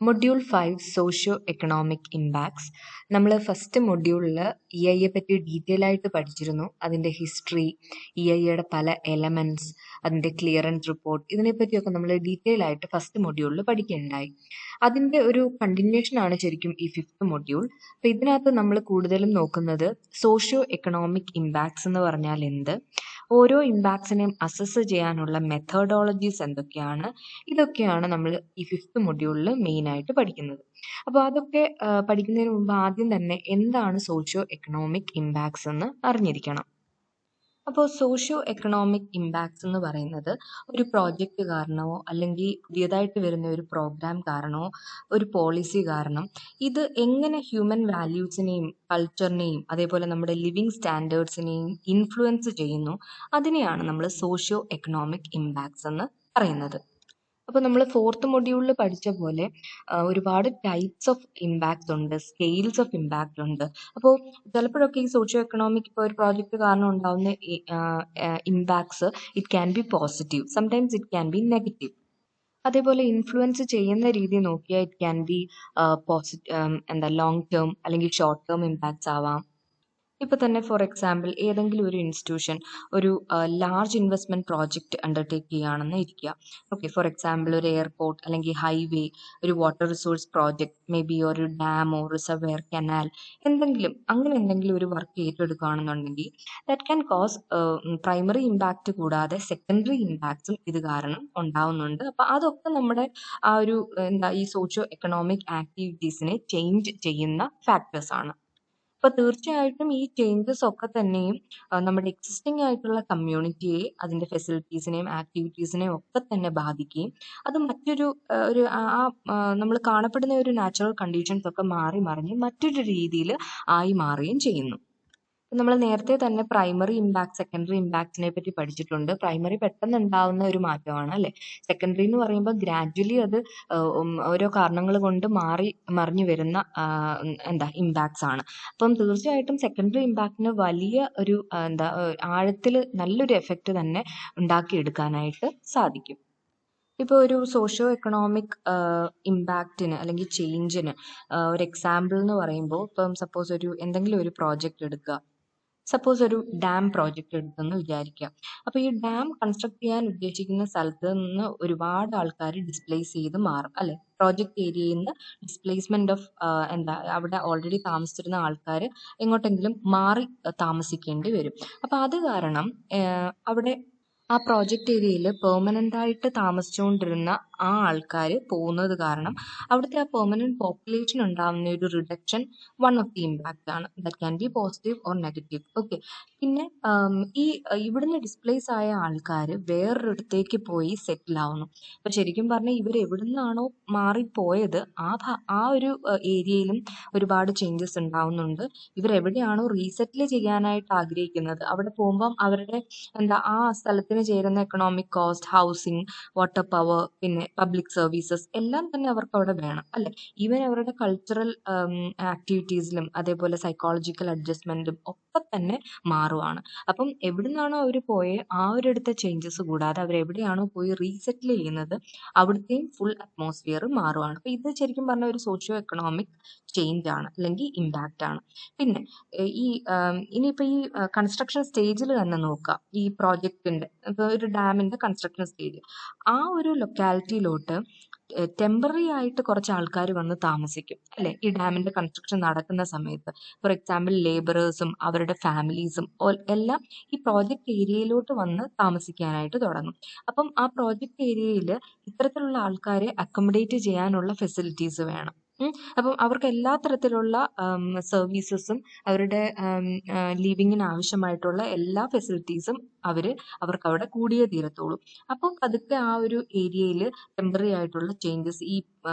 Module 5 socio economic impacts. നമ്മൾ first മൊഡ്യൂളിൽ യെ പറ്റി ഡീറ്റെയിൽ ആയിട്ട് പഠിച്ചിരുന്നു. അതിൻ്റെ ഹിസ്റ്ററി, യുടെ പല എലമെൻറ്റ്സ്, അതിൻ്റെ ക്ലിയറൻസ് റിപ്പോർട്ട്, ഇതിനെപ്പറ്റിയൊക്കെ നമ്മൾ ഡീറ്റെയിൽ ആയിട്ട് ഫസ്റ്റ് മൊഡ്യൂളിൽ പഠിക്കുകയുണ്ടായി. അതിൻ്റെ ഒരു കണ്ടിന്യൂഷൻ ആണ് ശരിക്കും ഈ ഫിഫ്ത്ത് മൊഡ്യൂൾ. അപ്പോൾ ഇതിനകത്ത് നമ്മൾ കൂടുതലും നോക്കുന്നത് സോഷ്യോ എക്കണോമിക് ഇമ്പാക്ട്സ് എന്ന് പറഞ്ഞാൽ എന്ത്, ഓരോ ഇമ്പാക്ട്സിനെയും അസസ് ചെയ്യാനുള്ള മെത്തേഡോളജീസ് എന്തൊക്കെയാണ്, ഇതൊക്കെയാണ് നമ്മൾ ഈ ഫിഫ്ത്ത് മൊഡ്യൂളിൽ മെയിനായിട്ട് പഠിക്കുന്നത്. അപ്പോൾ അതൊക്കെ പഠിക്കുന്നതിന് മുമ്പ് ആദ്യം തന്നെ എന്താണ് സോഷ്യോ എക്കണോമിക് ഇമ്പാക്ട്സ് എന്ന് അറിഞ്ഞിരിക്കണം. അപ്പോൾ സോഷ്യോ എക്കണോമിക് ഇമ്പാക്ട്സ് എന്ന് പറയുന്നത് ഒരു പ്രോജക്റ്റ് കാരണമോ അല്ലെങ്കിൽ പുതിയതായിട്ട് വരുന്ന ഒരു പ്രോഗ്രാം കാരണമോ ഒരു പോളിസി കാരണം ഇത് എങ്ങനെ ഹ്യൂമൻ വാല്യൂസിനെയും കൾച്ചറിനെയും അതേപോലെ നമ്മുടെ ലിവിങ് സ്റ്റാൻഡേർഡ്സിനെയും ഇൻഫ്ലുവൻസ് ചെയ്യുന്നു, അതിനെയാണ് നമ്മൾ സോഷ്യോ എക്കണോമിക് ഇമ്പാക്ട്സ് എന്ന് പറയുന്നത്. അപ്പോൾ നമ്മൾ ഫോർത്ത് മൊഡ്യൂളിൽ പഠിച്ച പോലെ ഒരുപാട് ടൈപ്സ് ഓഫ് ഇമ്പാക്ട്സ് ഉണ്ട്, സ്കെയിൽസ് ഓഫ് ഇമ്പാക്റ്റ് ഉണ്ട്. അപ്പോൾ ചിലപ്പോഴൊക്കെ ഈ സോഷ്യോ എക്കണോമിക് ഇപ്പോൾ ഒരു പ്രോജക്റ്റ് കാരണം ഉണ്ടാകുന്ന impacts it can be positive, sometimes it can B negative. അതേപോലെ ഇൻഫ്ലുവൻസ് ചെയ്യുന്ന രീതി നോക്കിയാൽ it can B long term അല്ലെങ്കിൽ ഷോർട്ട് ടേം ഇമ്പാക്ട്സ് ആവാം. ഇപ്പോൾ തന്നെ ഫോർ എക്സാമ്പിൾ ഏതെങ്കിലും ഒരു ഇൻസ്റ്റിറ്റ്യൂഷൻ ഒരു ലാർജ് ഇൻവെസ്റ്റ്മെൻറ്റ് പ്രോജക്റ്റ് അണ്ടർടേക്ക് ചെയ്യുകയാണെന്ന് ഇരിക്കുക. ഓക്കെ, ഫോർ എക്സാമ്പിൾ ഒരു എയർപോർട്ട് അല്ലെങ്കിൽ ഹൈവേ, ഒരു water resource project, may be ഒരു ഡാമോ റിസർവെയർ കനാൽ, അങ്ങനെ എന്തെങ്കിലും ഒരു വർക്ക് ഏറ്റെടുക്കുകയാണെന്നുണ്ടെങ്കിൽ that can cause primary impact കൂടാതെ സെക്കൻഡറി ഇമ്പാക്ട്സും ഇത് കാരണം ഉണ്ടാവുന്നുണ്ട്. അപ്പോൾ അതൊക്കെ നമ്മുടെ ആ ഒരു ഈ സോഷ്യോ എക്കണോമിക് ആക്ടിവിറ്റീസിനെ ചേഞ്ച് ചെയ്യുന്ന ഫാക്ടേഴ്സ് ആണ്. അപ്പോൾ തീർച്ചയായിട്ടും ഈ ചേഞ്ചസ് ഒക്കെ തന്നെയും നമ്മുടെ എക്സിസ്റ്റിംഗ് ആയിട്ടുള്ള കമ്മ്യൂണിറ്റിയെ, അതിൻ്റെ ഫെസിലിറ്റീസിനെയും ആക്ടിവിറ്റീസിനെയും ഒക്കെ തന്നെ ബാധിക്കുകയും അത് മറ്റൊരു നമ്മൾ കാണപ്പെടുന്ന ഒരു നാച്ചുറൽ കണ്ടീഷൻസ് ഒക്കെ മാറി മറിഞ്ഞ് മറ്റൊരു രീതിയിൽ ആയി മാറുകയും ചെയ്യുന്നു. നമ്മൾ നേരത്തെ തന്നെ പ്രൈമറി ഇമ്പാക്ട്, സെക്കൻഡറി ഇമ്പാക്റ്റിനെ പറ്റി പഠിച്ചിട്ടുണ്ട്. പ്രൈമറി പെട്ടെന്ന് ഉണ്ടാവുന്ന ഒരു മാറ്റമാണ് അല്ലേ. സെക്കൻഡറി എന്ന് പറയുമ്പോൾ ഗ്രാജ്വലി അത് ഓരോ കാരണങ്ങൾ കൊണ്ട് മാറി മറിഞ്ഞു വരുന്ന ഇമ്പാക്ട്സ് ആണ്. അപ്പം തീർച്ചയായിട്ടും സെക്കൻഡറി ഇമ്പാക്റ്റിന് വലിയ ഒരു ആഴത്തിൽ നല്ലൊരു എഫക്റ്റ് തന്നെ ഉണ്ടാക്കിയെടുക്കാനായിട്ട് സാധിക്കും. ഇപ്പോൾ ഒരു സോഷ്യോ എക്കണോമിക് ഇമ്പാക്റ്റിന് അല്ലെങ്കിൽ ചേഞ്ചിന് ഒരു എക്സാമ്പിൾ എന്ന് പറയുമ്പോൾ, ഇപ്പം സപ്പോസ് എന്തെങ്കിലും ഒരു പ്രോജക്റ്റ് എടുക്കുക. സപ്പോസ് ഒരു ഡാം പ്രോജക്റ്റ് എടുത്തെന്ന് വിചാരിക്കുക. അപ്പോൾ ഈ ഡാം കൺസ്ട്രക്ട് ചെയ്യാൻ ഉദ്ദേശിക്കുന്ന സ്ഥലത്ത് നിന്ന് ഒരുപാട് ആൾക്കാർ ഡിസ്പ്ലേസ് ചെയ്ത് മാറും അല്ലെ. പ്രോജക്റ്റ് ഏരിയയിൽ നിന്ന് ഡിസ്പ്ലേസ്മെന്റ് ഓഫ് അവിടെ ഓൾറെഡി താമസിച്ചിരുന്ന ആൾക്കാർ എങ്ങോട്ടെങ്കിലും മാറി താമസിക്കേണ്ടി വരും. അപ്പോൾ അത് കാരണം അവിടെ ആ പ്രോജക്റ്റ് ഏരിയയിൽ പെർമനൻ്റ് ആയിട്ട് താമസിച്ചുകൊണ്ടിരുന്ന ആ ആൾക്കാർ പോകുന്നത് കാരണം അവിടുത്തെ ആ പെർമനന്റ് പോപ്പുലേഷൻ ഉണ്ടാകുന്ന ഒരു reduction one of the impact ആണ്. That can be positive or negative. Okay, പിന്നെ ഇവിടുന്ന് ഡിസ്പ്ലേസ് ആയ ആൾക്കാർ വേറൊരിടത്തേക്ക് പോയി സെറ്റിൽ ആവുന്നു. അപ്പം ശരിക്കും പറഞ്ഞാൽ ഇവർ എവിടെ നിന്നാണോ മാറിപ്പോയത് ആ ഒരു ഏരിയയിലും ഒരുപാട് ചേഞ്ചസ് ഉണ്ടാവുന്നുണ്ട്. ഇവരെവിടെയാണോ റീസെറ്റിൽ ചെയ്യാനായിട്ട് ആഗ്രഹിക്കുന്നത് അവിടെ പോകുമ്പം അവരുടെ ആ സ്ഥലത്തിന് ചേരുന്ന economic cost, housing, water power, പിന്നെ പബ്ലിക് സർവീസസ് എല്ലാം തന്നെ അവർക്ക് അവിടെ വേണം അല്ലെ. ഈവൻ അവരുടെ കൾച്ചറൽ ആക്ടിവിറ്റീസിലും അതേപോലെ സൈക്കോളജിക്കൽ അഡ്ജസ്റ്റ്മെന്റും ഒക്കെ തന്നെ മാറുവാണ്. അപ്പം എവിടുന്നാണോ അവർ പോയേ ആ ഒരിടത്തെ ചേഞ്ചസ് കൂടാതെ അവരെവിടെയാണോ പോയി റീസെറ്റിൽ ചെയ്യുന്നത് അവിടുത്തെയും ഫുൾ അറ്റ്മോസ്ഫിയർ മാറുവാണ്. അപ്പം ഇത് ശരിക്കും പറഞ്ഞ ഒരു സോഷ്യോ എക്കണോമിക് ചേഞ്ച് ആണ് അല്ലെങ്കിൽ ഇമ്പാക്റ്റ് ആണ്. പിന്നെ ഇനിയിപ്പോൾ ഈ കൺസ്ട്രക്ഷൻ സ്റ്റേജിൽ തന്നെ നോക്കാം. ഈ പ്രോജക്റ്റിന്റെ ഇപ്പോൾ ഒരു ഡാമിന്റെ കൺസ്ട്രക്ഷൻ സ്റ്റേജ്, ആ ഒരു ലൊക്കാലിറ്റിയിലോട്ട് ടെമ്പററി ആയിട്ട് കുറച്ച് ആൾക്കാർ വന്ന് താമസിക്കും അല്ലെ. ഈ ഡാമിന്റെ കൺസ്ട്രക്ഷൻ നടക്കുന്ന സമയത്ത് ഫോർ എക്സാമ്പിൾ ലേബറേഴ്സും അവരുടെ ഫാമിലീസും എല്ലാം ഈ പ്രോജക്റ്റ് ഏരിയയിലോട്ട് വന്ന് താമസിക്കാനായിട്ട് തുടങ്ങും. അപ്പം ആ പ്രോജക്റ്റ് ഏരിയയിൽ ഇത്തരത്തിലുള്ള ആൾക്കാരെ അക്കോമഡേറ്റ് ചെയ്യാനുള്ള ഫെസിലിറ്റീസ് വേണം. അപ്പം അവർക്ക് എല്ലാ തരത്തിലുള്ള സർവീസസും അവരുടെ ലിവിങ്ങിന് ആവശ്യമായിട്ടുള്ള എല്ലാ ഫെസിലിറ്റീസും അവർക്ക് അവിടെ കൂടിയേ തീരത്തുള്ളൂ. അപ്പം പതുക്കെ ആ ഒരു ഏരിയയിൽ ടെമ്പററി ആയിട്ടുള്ള ചേഞ്ചസ്, ഈ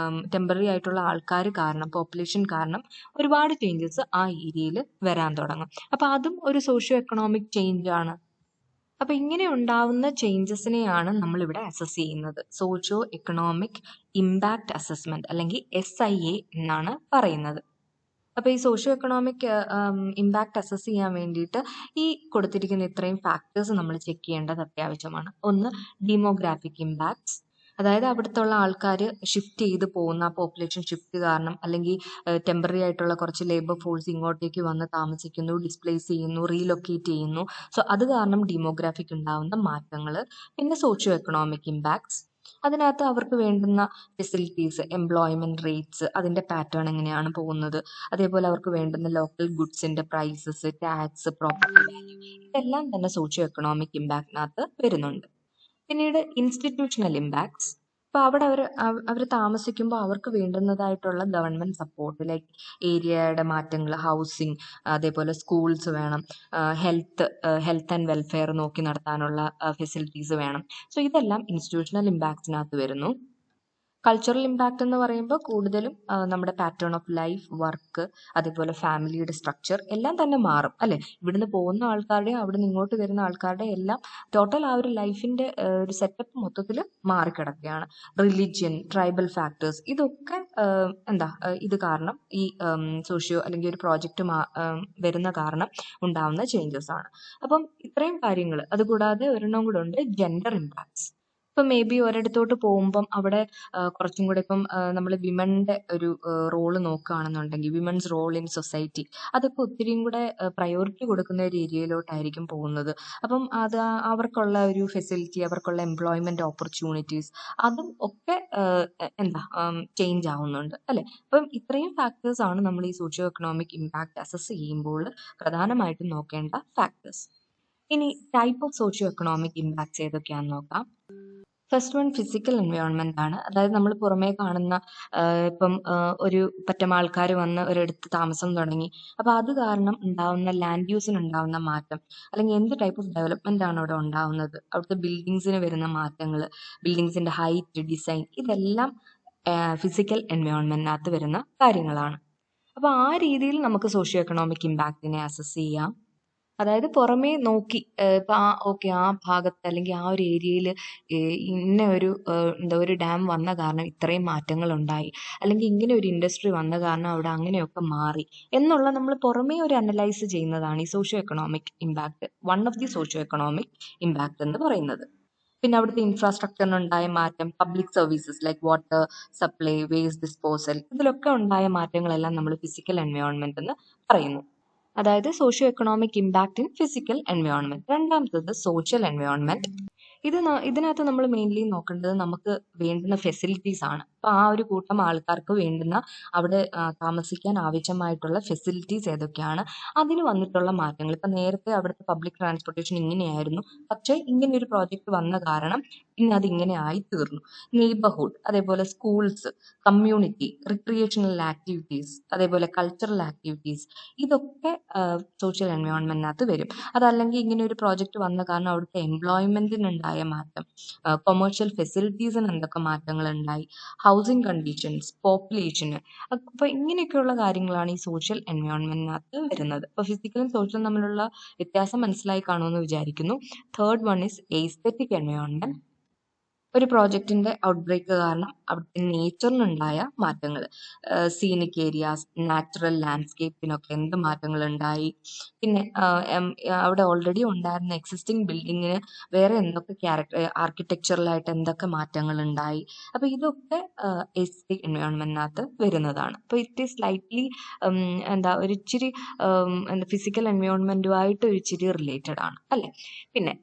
ടെമ്പററി ആയിട്ടുള്ള ആൾക്കാർ കാരണം, പോപ്പുലേഷൻ കാരണം ഒരുപാട് ചേഞ്ചസ് ആ ഏരിയയിൽ വരാൻ തുടങ്ങും. അപ്പം അതും ഒരു സോഷ്യോ എക്കണോമിക് ചേഞ്ച് ആണ്. അപ്പൊ ഇങ്ങനെ ഉണ്ടാവുന്ന ചേഞ്ചസിനെയാണ് നമ്മൾ ഇവിടെ അസസ് ചെയ്യുന്നത്. സോഷ്യോ എക്കണോമിക് ഇമ്പാക്ട് അസസ്മെന്റ് അല്ലെങ്കിൽ SIA എന്നാണ് പറയുന്നത്. അപ്പോൾ ഈ സോഷ്യോ എക്കണോമിക് ഇമ്പാക്ട് അസസ് ചെയ്യാൻ വേണ്ടിയിട്ട് ഈ കൊടുത്തിരിക്കുന്ന ഇത്രയും ഫാക്ടേഴ്സ് നമ്മൾ ചെക്ക് ചെയ്യേണ്ടത് അത്യാവശ്യമാണ്. ഒന്ന്, ഡെമോഗ്രാഫിക് ഇമ്പാക്ട്സ്, അതായത് അവിടുത്തുള്ള ആൾക്കാർ ഷിഫ്റ്റ് ചെയ്ത് പോകുന്ന പോപ്പുലേഷൻ ഷിഫ്റ്റ് കാരണം അല്ലെങ്കിൽ ടെമ്പററി ആയിട്ടുള്ള കുറച്ച് ലേബർ ഫോഴ്സ് ഇങ്ങോട്ടേക്ക് വന്ന് താമസിക്കുന്നു, ഡിസ്പ്ലേസ് ചെയ്യുന്നു, റീലൊക്കേറ്റ് ചെയ്യുന്നു. സോ അത് കാരണം ഡെമോഗ്രാഫിക് ഉണ്ടാവുന്ന മാറ്റങ്ങൾ. പിന്നെ സോഷ്യോ എക്കണോമിക് ഇമ്പാക്ട്സ്, അതിനകത്ത് അവർക്ക് വേണ്ടുന്ന ഫെസിലിറ്റീസ്, എംപ്ലോയ്മെന്റ് റേറ്റ്സ്, അതിന്റെ പാറ്റേൺ എങ്ങനെയാണ് പോകുന്നത്, അതേപോലെ അവർക്ക് വേണ്ടുന്ന ലോക്കൽ ഗുഡ്സിന്റെ പ്രൈസസ്, ടാക്സ്, പ്രോപ്പർട്ടി വാല്യൂ, ഇതെല്ലാം തന്നെ സോഷ്യോ എക്കണോമിക് ഇമ്പാക്റ്റിനകത്ത് വരുന്നുണ്ട്. പിന്നീട് ഇൻസ്റ്റിറ്റ്യൂഷണൽ ഇമ്പാക്ട്സ്. അപ്പോൾ അവിടെ അവർ താമസിക്കുമ്പോൾ അവർക്ക് വേണ്ടുന്നതായിട്ടുള്ള ഗവൺമെന്റ് സപ്പോർട്ട്, ലൈക്ക് ഏരിയയുടെ മാറ്റങ്ങൾ, ഹൗസിങ്, അതേപോലെ സ്കൂൾസ് വേണം, ഹെൽത്ത് ആൻഡ് വെൽഫെയർ നോക്കി നടത്താനുള്ള ഫെസിലിറ്റീസ് വേണം. സോ ഇതെല്ലാം ഇൻസ്റ്റിറ്റ്യൂഷണൽ ഇമ്പാക്ട്സിനകത്ത് വരുന്നു. കൾച്ചറൽ ഇമ്പാക്റ്റ് എന്ന് പറയുമ്പോൾ കൂടുതലും നമ്മുടെ പാറ്റേൺ ഓഫ് ലൈഫ്, വർക്ക്, അതേപോലെ ഫാമിലിയുടെ സ്ട്രക്ചർ എല്ലാം തന്നെ മാറും അല്ലെ. ഇവിടുന്ന് പോകുന്ന ആൾക്കാരുടെയും അവിടുന്ന് ഇങ്ങോട്ട് വരുന്ന ആൾക്കാരുടെ എല്ലാം ടോട്ടൽ ആ ഒരു ലൈഫിന്റെ ഒരു സെറ്റപ്പ് മൊത്തത്തിൽ മാറിക്കിടക്കുകയാണ്. റിലിജിയൻ, ട്രൈബൽ ഫാക്ടേഴ്സ്, ഇതൊക്കെ ഇത് കാരണം ഈ സോഷ്യോ അല്ലെങ്കിൽ ഒരു പ്രോജക്റ്റ് വരുന്ന കാരണം ഉണ്ടാവുന്ന ചേഞ്ചസ് ആണ്. അപ്പം ഇത്രയും കാര്യങ്ങൾ. അതുകൂടാതെ ഒരെണ്ണം കൂടെ ഉണ്ട്, ജെൻഡർ ഇമ്പാക്ട്സ്. ഇപ്പം മേ ബി ഒരിടത്തോട്ട് പോകുമ്പം അവിടെ കുറച്ചും കൂടെ ഇപ്പം നമ്മൾ വിമന്റെ ഒരു റോള് നോക്കുകയാണെന്നുണ്ടെങ്കിൽ, വിമൻസ് റോൾ ഇൻ സൊസൈറ്റി, അതൊക്കെ ഒത്തിരിയും കൂടെ പ്രയോറിറ്റി കൊടുക്കുന്ന ഒരു ഏരിയയിലോട്ടായിരിക്കും പോകുന്നത്. അപ്പം അത് അവർക്കുള്ള ഒരു ഫെസിലിറ്റി, അവർക്കുള്ള എംപ്ലോയ്മെന്റ് ഓപ്പർച്യൂണിറ്റീസ്, അതും ഒക്കെ ചേഞ്ച് ആവുന്നുണ്ട് അല്ലെ. അപ്പം ഇത്രയും ഫാക്ടേഴ്സ് ആണ് നമ്മൾ ഈ സോഷ്യോ എക്കണോമിക് ഇമ്പാക്ട് അസസ് ചെയ്യുമ്പോൾ പ്രധാനമായിട്ടും നോക്കേണ്ട ഫാക്ടേഴ്സ്. ഇനി type of socio economic impacts ഏതൊക്കെയാണെന്ന് നോക്കാം. ഫസ്റ്റ് വൺ ഫിസിക്കൽ എൻവയോൺമെന്റ് ആണ്. അതായത് നമ്മൾ പുറമേ കാണുന്ന ഇപ്പം ഒരു പറ്റം ആൾക്കാർ വന്ന് ഒരിടത്ത് താമസം തുടങ്ങി, അപ്പോൾ അത് കാരണം ഉണ്ടാവുന്ന ലാൻഡ് യൂസിന് ഉണ്ടാവുന്ന മാറ്റം, അല്ലെങ്കിൽ എന്ത് ടൈപ്പ് ഓഫ് ഡെവലപ്മെന്റ് ആണ് അവിടെ ഉണ്ടാവുന്നത്, അവിടുത്തെ ബിൽഡിങ്സിന് വരുന്ന മാറ്റങ്ങൾ, ബിൽഡിങ്സിന്റെ ഹൈറ്റ്, ഡിസൈൻ, ഇതെല്ലാം ഫിസിക്കൽ എൻവയോൺമെന്റിനകത്ത് വരുന്ന കാര്യങ്ങളാണ്. അപ്പോൾ ആ രീതിയിൽ നമുക്ക് സോഷ്യോ എക്കണോമിക് ഇമ്പാക്റ്റിനെ അസസ് ചെയ്യാം. അതായത് പുറമേ നോക്കി ഇപ്പൊ ആ ഭാഗത്ത് അല്ലെങ്കിൽ ആ ഒരു ഏരിയയിൽ ഇന്ന ഒരു ഒരു ഡാം വന്ന കാരണം ഇത്രയും മാറ്റങ്ങൾ ഉണ്ടായി, അല്ലെങ്കിൽ ഇങ്ങനെ ഒരു ഇൻഡസ്ട്രി വന്ന കാരണം അവിടെ അങ്ങനെയൊക്കെ മാറി എന്നുള്ള നമ്മൾ പുറമേ ഒരു അനലൈസ് ചെയ്യുന്നതാണ് ഈ socio economic impact, one of the socio economic impact എന്ന് പറയുന്നത്. പിന്നെ അവിടുത്തെ ഇൻഫ്രാസ്ട്രക്ചറിനുണ്ടായ മാറ്റം, public services like water supply, waste disposal, ഇതിലൊക്കെ ഉണ്ടായ മാറ്റങ്ങളെല്ലാം നമ്മൾ ഫിസിക്കൽ എൻവയോൺമെന്റ് എന്ന് പറയുന്നു. അതായത് socio economic impact in physical environment. രണ്ടാമത്തത് സോഷ്യൽ എൻവയോൺമെന്റ്. ഇതിനകത്ത് നമ്മൾ മെയിൻലി നോക്കേണ്ടത് നമുക്ക് വേണ്ടുന്ന ഫെസിലിറ്റീസ് ആണ്. അപ്പൊ ആ ഒരു കൂട്ടം ആൾക്കാർക്ക് വേണ്ടുന്ന അവിടെ താമസിക്കാൻ ആവശ്യമായിട്ടുള്ള ഫെസിലിറ്റീസ് ഏതൊക്കെയാണ്, അതിന് വന്നിട്ടുള്ള മാറ്റങ്ങൾ. ഇപ്പൊ നേരത്തെ അവിടുത്തെ പബ്ലിക് ട്രാൻസ്പോർട്ടേഷൻ ഇങ്ങനെയായിരുന്നു, പക്ഷേ ഇങ്ങനെ ഒരു പ്രോജക്റ്റ് വന്ന കാരണം പിന്നെ അത് ഇങ്ങനെ ആയി തീർന്നു. നെയ്ബർഹുഡ്, അതേപോലെ സ്കൂൾസ്, കമ്മ്യൂണിറ്റി, റിക്രിയേഷണൽ ആക്ടിവിറ്റീസ്, അതേപോലെ കൾച്ചറൽ ആക്ടിവിറ്റീസ്, ഇതൊക്കെ സോഷ്യൽ എൻവയോൺമെന്റിനകത്ത് വരും. അതല്ലെങ്കിൽ ഇങ്ങനെ ഒരു പ്രോജക്റ്റ് വന്ന കാരണം അവിടുത്തെ എംപ്ലോയ്മെന്റിനുണ്ടായ മാറ്റം, കൊമേഴ്ഷ്യൽ ഫെസിലിറ്റീസിന് എന്തൊക്കെ മാറ്റങ്ങൾ ഉണ്ടായി, ഹൗസിംഗ് കണ്ടീഷൻസ്, പോപ്പുലേഷന്, അപ്പൊ ഇങ്ങനെയൊക്കെയുള്ള കാര്യങ്ങളാണ് ഈ സോഷ്യൽ എൻവയോൺമെന്റിനകത്ത് വരുന്നത്. അപ്പൊ ഫിസിക്കലും സോഷ്യലും തമ്മിലുള്ള വ്യത്യാസം മനസ്സിലായി കാണുമെന്ന് വിചാരിക്കുന്നു. Third one is aesthetic environment. ഒരു പ്രോജക്റ്റിന്റെ ഔട്ട്ബ്രേക്ക് കാരണം അവിടുത്തെ നേച്ചറിനുണ്ടായ മാറ്റങ്ങൾ, സീനിക് ഏരിയാസ്, നാച്ചുറൽ ലാൻഡ്സ്കേപ്പിനൊക്കെ എന്ത് മാറ്റങ്ങൾ ഉണ്ടായി, പിന്നെ അവിടെ ഓൾറെഡി ഉണ്ടായിരുന്ന എക്സിസ്റ്റിംഗ് ബിൽഡിങ്ങിന് വേറെ എന്തൊക്കെ ആർക്കിടെക്ചറലായിട്ട് എന്തൊക്കെ മാറ്റങ്ങൾ ഉണ്ടായി. അപ്പൊ ഇതൊക്കെ എസ്തെറ്റിക് എൻവയോൺമെന്റിനകത്ത് വരുന്നതാണ്. അപ്പൊ ഇറ്റ് ഈസ് സ്ലൈറ്റ്ലി ഒരു ഇച്ചിരി ഫിസിക്കൽ എൻവയോൺമെന്റുമായിട്ട് ഒരു ഇച്ചിരി റിലേറ്റഡ് ആണ് അല്ലെ. പിന്നെ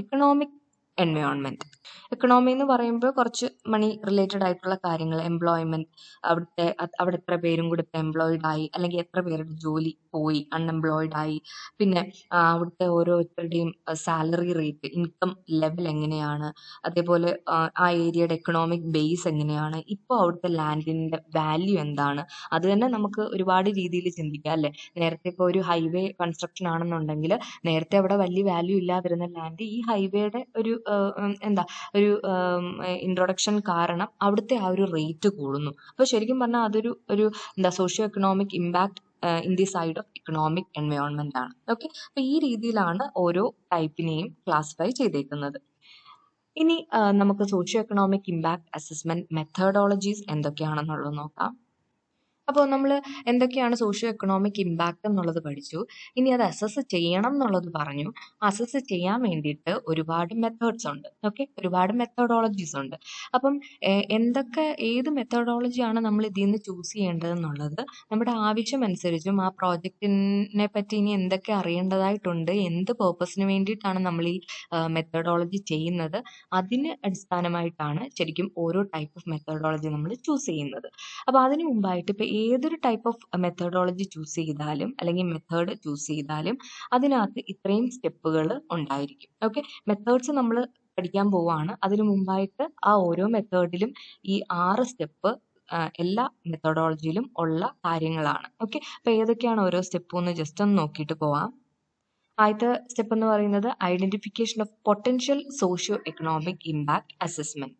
എക്കണോമിക് എൻവയോൺമെന്റ്. എക്കണോമി എന്ന് പറയുമ്പോൾ കുറച്ച് മണി റിലേറ്റഡ് ആയിട്ടുള്ള കാര്യങ്ങൾ, എംപ്ലോയ്മെന്റ്, അവിടെ എത്ര പേരും കൂടി ഇപ്പം എംപ്ലോയിഡ് ആയി, അല്ലെങ്കിൽ എത്ര പേരുടെ ജോലി പോയി, അൺഎംപ്ലോയിഡ് ആയി, പിന്നെ അവിടുത്തെ ഓരോരുത്തരുടെയും സാലറി റേറ്റ്, ഇൻകം ലെവൽ എങ്ങനെയാണ്, അതേപോലെ ആ ഏരിയയുടെ എക്കണോമിക് ബേസ് എങ്ങനെയാണ്, ഇപ്പോൾ അവിടുത്തെ ലാൻഡിന്റെ വാല്യൂ എന്താണ്, അത് തന്നെ നമുക്ക് ഒരുപാട് രീതിയിൽ ചിന്തിക്കാം അല്ലെ. നേരത്തെ ഇപ്പോൾ ഒരു ഹൈവേ കൺസ്ട്രക്ഷൻ ആണെന്നുണ്ടെങ്കിൽ നേരത്തെ അവിടെ വലിയ വാല്യൂ ഇല്ലാതിരുന്ന ലാൻഡ് ഈ ഹൈവേയുടെ ഒരു ഇൻട്രൊഡക്ഷൻ കാരണം അവിടുത്തെ ആ ഒരു റേറ്റ് കൂടുന്നു. അപ്പോൾ ശരിക്കും പറഞ്ഞാൽ അതൊരു socio economic impact in the side of economic environment ആണ്. ഓക്കെ, അപ്പൊ ഈ രീതിയിലാണ് ഓരോ ടൈപ്പിനെയും ക്ലാസിഫൈ ചെയ്തേക്കുന്നത്. ഇനി നമുക്ക് socio economic impact assessment methodologies എന്തൊക്കെയാണെന്നുള്ളത് നോക്കാം. അപ്പോൾ നമ്മൾ എന്തൊക്കെയാണ് സോഷ്യോ എക്കണോമിക് ഇമ്പാക്റ്റ് എന്നുള്ളത് പഠിച്ചു. ഇനി അത് അസസ് ചെയ്യണം എന്നുള്ളത് പറഞ്ഞു. അസസ് ചെയ്യാൻ വേണ്ടിയിട്ട് ഒരുപാട് മെത്തേഡ്സ് ഉണ്ട്. ഓക്കെ, ഒരുപാട് മെത്തഡോളജീസ് ഉണ്ട്. അപ്പം ഏത് മെത്തഡോളജിയാണ് നമ്മൾ ഇതിൽ നിന്ന് ചൂസ് ചെയ്യേണ്ടതെന്നുള്ളത് നമ്മുടെ ആവശ്യമനുസരിച്ചും ആ പ്രോജക്റ്റിനെ പറ്റി ഇനി എന്തൊക്കെ അറിയേണ്ടതായിട്ടുണ്ട്, എന്ത് പേർപ്പസിന് വേണ്ടിയിട്ടാണ് നമ്മൾ ഈ മെത്തഡോളജി ചെയ്യുന്നത്, അതിന് അടിസ്ഥാനമായിട്ടാണ് ശരിക്കും ഓരോ ടൈപ്പ് ഓഫ് മെത്തഡോളജി നമ്മൾ ചൂസ് ചെയ്യുന്നത്. അപ്പോൾ അതിന് മുമ്പായിട്ട് ഇപ്പോൾ ഏതൊരു ടൈപ്പ് ഓഫ് മെത്തഡോളജി ചൂസ് ചെയ്താലും അല്ലെങ്കിൽ മെത്തേഡ് ചൂസ് ചെയ്താലും അതിനകത്ത് ഇത്രയും സ്റ്റെപ്പുകൾ ഉണ്ടായിരിക്കും. ഓക്കെ, മെത്തേഡ്സ് നമ്മൾ പഠിക്കാൻ പോവാണ്. അതിനു മുമ്പായിട്ട് ആ ഓരോ മെത്തേഡിലും ഈ 6 സ്റ്റെപ്പ് എല്ലാ മെത്തഡോളജിയിലും ഉള്ള കാര്യങ്ങളാണ്. ഓക്കെ, അപ്പോൾ ഏതൊക്കെയാണ് ഓരോ സ്റ്റെപ്പും എന്ന് ജസ്റ്റ് ഒന്ന് നോക്കിയിട്ട് പോവാം. ആദ്യത്തെ സ്റ്റെപ്പ് എന്ന് പറയുന്നത് identification of potential socio economic impact assessment.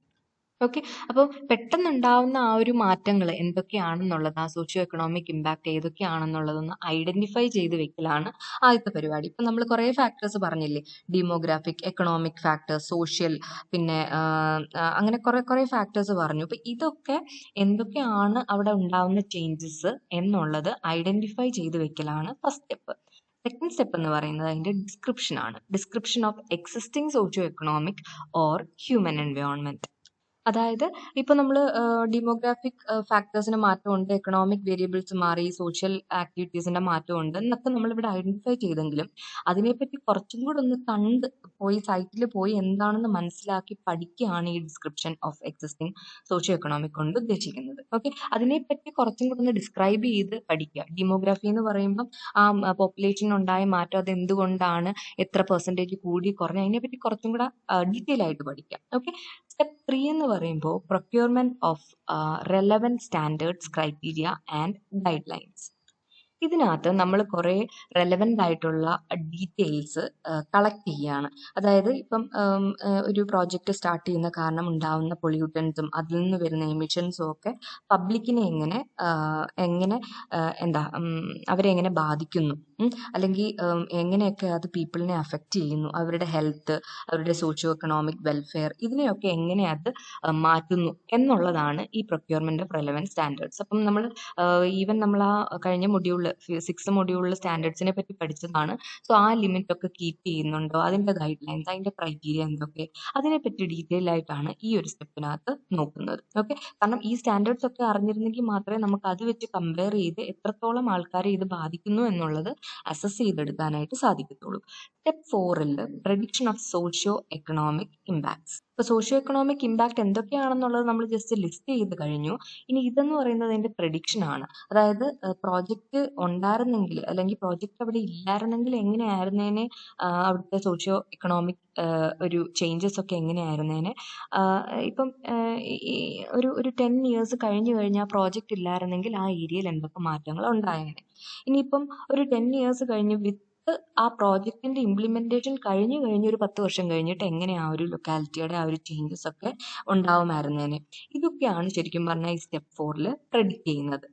Okay, അപ്പോൾ പെട്ടെന്നുണ്ടാവുന്ന ആ ഒരു മാറ്റങ്ങൾ എന്തൊക്കെയാണെന്നുള്ളത്, ആ സോഷ്യോ എക്കണോമിക് ഇമ്പാക്റ്റ് ഏതൊക്കെയാണെന്നുള്ളതൊന്ന് ഐഡന്റിഫൈ ചെയ്ത് വെക്കലാണ് ആദ്യത്തെ പരിപാടി. ഇപ്പം നമ്മൾ കുറേ ഫാക്ടേഴ്സ് പറഞ്ഞില്ലേ, ഡെമോഗ്രാഫിക്, എക്കണോമിക് ഫാക്ടേഴ്സ്, സോഷ്യൽ, പിന്നെ അങ്ങനെ കുറേ ഫാക്ടേഴ്സ് പറഞ്ഞു. അപ്പം ഇതൊക്കെ എന്തൊക്കെയാണ് അവിടെ ഉണ്ടാവുന്ന ചേഞ്ചസ് എന്നുള്ളത് ഐഡന്റിഫൈ ചെയ്ത് വെക്കലാണ് ഫസ്റ്റ് സ്റ്റെപ്പ്. സെക്കൻഡ് സ്റ്റെപ്പ് എന്ന് പറയുന്നത് അതിൻ്റെ ഡിസ്ക്രിപ്ഷൻ ആണ്. Description of existing socio economic or human environment. അതായത് ഇപ്പൊ നമ്മൾ ഡെമോഗ്രാഫിക് ഫാക്ടേഴ്സിന് മാറ്റമുണ്ട്, എക്കണോമിക് വേരിയബിൾസ് മാറി, സോഷ്യൽ ആക്ടിവിറ്റീസിന്റെ മാറ്റമുണ്ട് എന്നൊക്കെ നമ്മൾ ഇവിടെ ഐഡന്റിഫൈ ചെയ്തെങ്കിലും അതിനെപ്പറ്റി കുറച്ചും കൂടെ ഒന്ന് കണ്ട് പോയി സൈറ്റിൽ പോയി എന്താണെന്ന് മനസ്സിലാക്കി പഠിക്കുകയാണ് ഈ description of existing socio economic കൊണ്ട് ഉദ്ദേശിക്കുന്നത്. ഓക്കെ, അതിനെപ്പറ്റി കുറച്ചും കൂടെ ഒന്ന് ഡിസ്ക്രൈബ് ചെയ്ത് പഠിക്കുക. ഡെമോഗ്രാഫി എന്ന് പറയുമ്പം ആ പോപ്പുലേഷൻ ഉണ്ടായ മാറ്റം, അത് എന്തുകൊണ്ടാണ്, എത്ര പെർസെൻറ്റേജ് കൂടി കുറഞ്ഞു, അതിനെപ്പറ്റി കുറച്ചും കൂടെ ഡീറ്റെയിൽ ആയിട്ട് പഠിക്കാം. ഓക്കെ, സ്റ്റെപ്പ് 3 എന്ന് പറയുമ്പോൾ procurement of relevant standards, criteria and guide lines. ഇതിനകത്ത് നമ്മൾ കുറേ റെലവൻ്റ് ആയിട്ടുള്ള ഡീറ്റെയിൽസ് കളക്ട് ചെയ്യുകയാണ്. അതായത് ഇപ്പം ഒരു പ്രോജക്റ്റ് സ്റ്റാർട്ട് ചെയ്യുന്ന കാരണം ഉണ്ടാവുന്ന പൊള്യൂട്ടൻസും അതിൽ നിന്ന് വരുന്ന എമിഷൻസും ഒക്കെ പബ്ലിക്കിനെ എങ്ങനെ അവരെ എങ്ങനെ ബാധിക്കുന്നു, അല്ലെങ്കിൽ എങ്ങനെയൊക്കെ അത് പീപ്പിളിനെ അഫക്റ്റ് ചെയ്യുന്നു, അവരുടെ ഹെൽത്ത്, അവരുടെ സോഷ്യോ എക്കണോമിക് വെൽഫെയർ, ഇതിനെയൊക്കെ എങ്ങനെ അത് മാറ്റുന്നു എന്നുള്ളതാണ് ഈ പ്രൊക്യൂർമെന്റ് ഓഫ് റെലവൻറ്റ് സ്റ്റാൻഡേർഡ്സ്. അപ്പം നമ്മൾ ഈവൻ നമ്മൾ ആ കഴിഞ്ഞ മൊഡ്യൂളിൽ 6th മൊഡ്യൂളിൽ സ്റ്റാൻഡേർഡ്സിനെ പറ്റി പഠിച്ചതാണ്. സോ ആ ലിമിറ്റ് ഒക്കെ കീപ്പ് ചെയ്യുന്നുണ്ടോ, അതിൻ്റെ ഗൈഡ് ലൈൻസ്, അതിൻ്റെ ക്രൈറ്റീരിയ എന്തൊക്കെ, അതിനെപ്പറ്റി ഡീറ്റെയിൽ ആയിട്ടാണ് ഈ ഒരു സ്റ്റെപ്പിനകത്ത് നോക്കുന്നത്. ഓക്കെ, കാരണം ഈ സ്റ്റാൻഡേർഡ്സ് ഒക്കെ അറിഞ്ഞിരുന്നെങ്കിൽ മാത്രമേ നമുക്ക് അത് വെച്ച് കമ്പയർ ചെയ്ത് എത്രത്തോളം ആൾക്കാരെ ഇത് ബാധിക്കുന്നു എന്നുള്ളത് അസസ് ചെയ്തെടുക്കാനായിട്ട് സാധിക്കത്തുള്ളൂ. സ്റ്റെപ്പ് 4ൽ prediction of socio economic impacts. ഇപ്പോൾ സോഷ്യോ എക്കണോമിക് ഇമ്പാക്ട് എന്തൊക്കെയാണെന്നുള്ളത് നമ്മൾ ജസ്റ്റ് ലിസ്റ്റ് ചെയ്ത് കഴിഞ്ഞു. ഇനി ഇതെന്ന് പറയുന്നത് അതിൻ്റെ പ്രഡിക്ഷൻ ആണ്. അതായത് പ്രോജക്റ്റ് ഉണ്ടായിരുന്നെങ്കിൽ അല്ലെങ്കിൽ പ്രോജക്റ്റ് അവിടെ ഇല്ലായിരുന്നെങ്കിൽ എങ്ങനെയായിരുന്നേനെ, അവിടുത്തെ സോഷ്യോ എക്കണോമിക് ഒരു ചേഞ്ചസ് ഒക്കെ എങ്ങനെയായിരുന്നേനെ. ഇപ്പം ഒരു 10 years കഴിഞ്ഞു കഴിഞ്ഞാൽ പ്രോജക്റ്റ് ഇല്ലായിരുന്നെങ്കിൽ ആ ഏരിയയിൽ എന്തൊക്കെ മാറ്റങ്ങൾ ഉണ്ടായേനെ. ഇനിയിപ്പം ഒരു 10 years കഴിഞ്ഞ് ആ പ്രോജക്റ്റിന്റെ ഇംപ്ലിമെന്റേഷൻ കഴിഞ്ഞ് ഒരു 10 വർഷം കഴിഞ്ഞിട്ട് എങ്ങനെ ആ ഒരു ലൊക്കാലിറ്റിയുടെ ആ ഒരു ചേഞ്ചസ് ഒക്കെ ഉണ്ടാവുമായിരുന്നേനെ. ഇതൊക്കെയാണ് ശരിക്കും പറഞ്ഞാൽ ഈ സ്റ്റെപ്പ് 4ൽ പ്രെഡിക്റ്റ് ചെയ്യുന്നത്.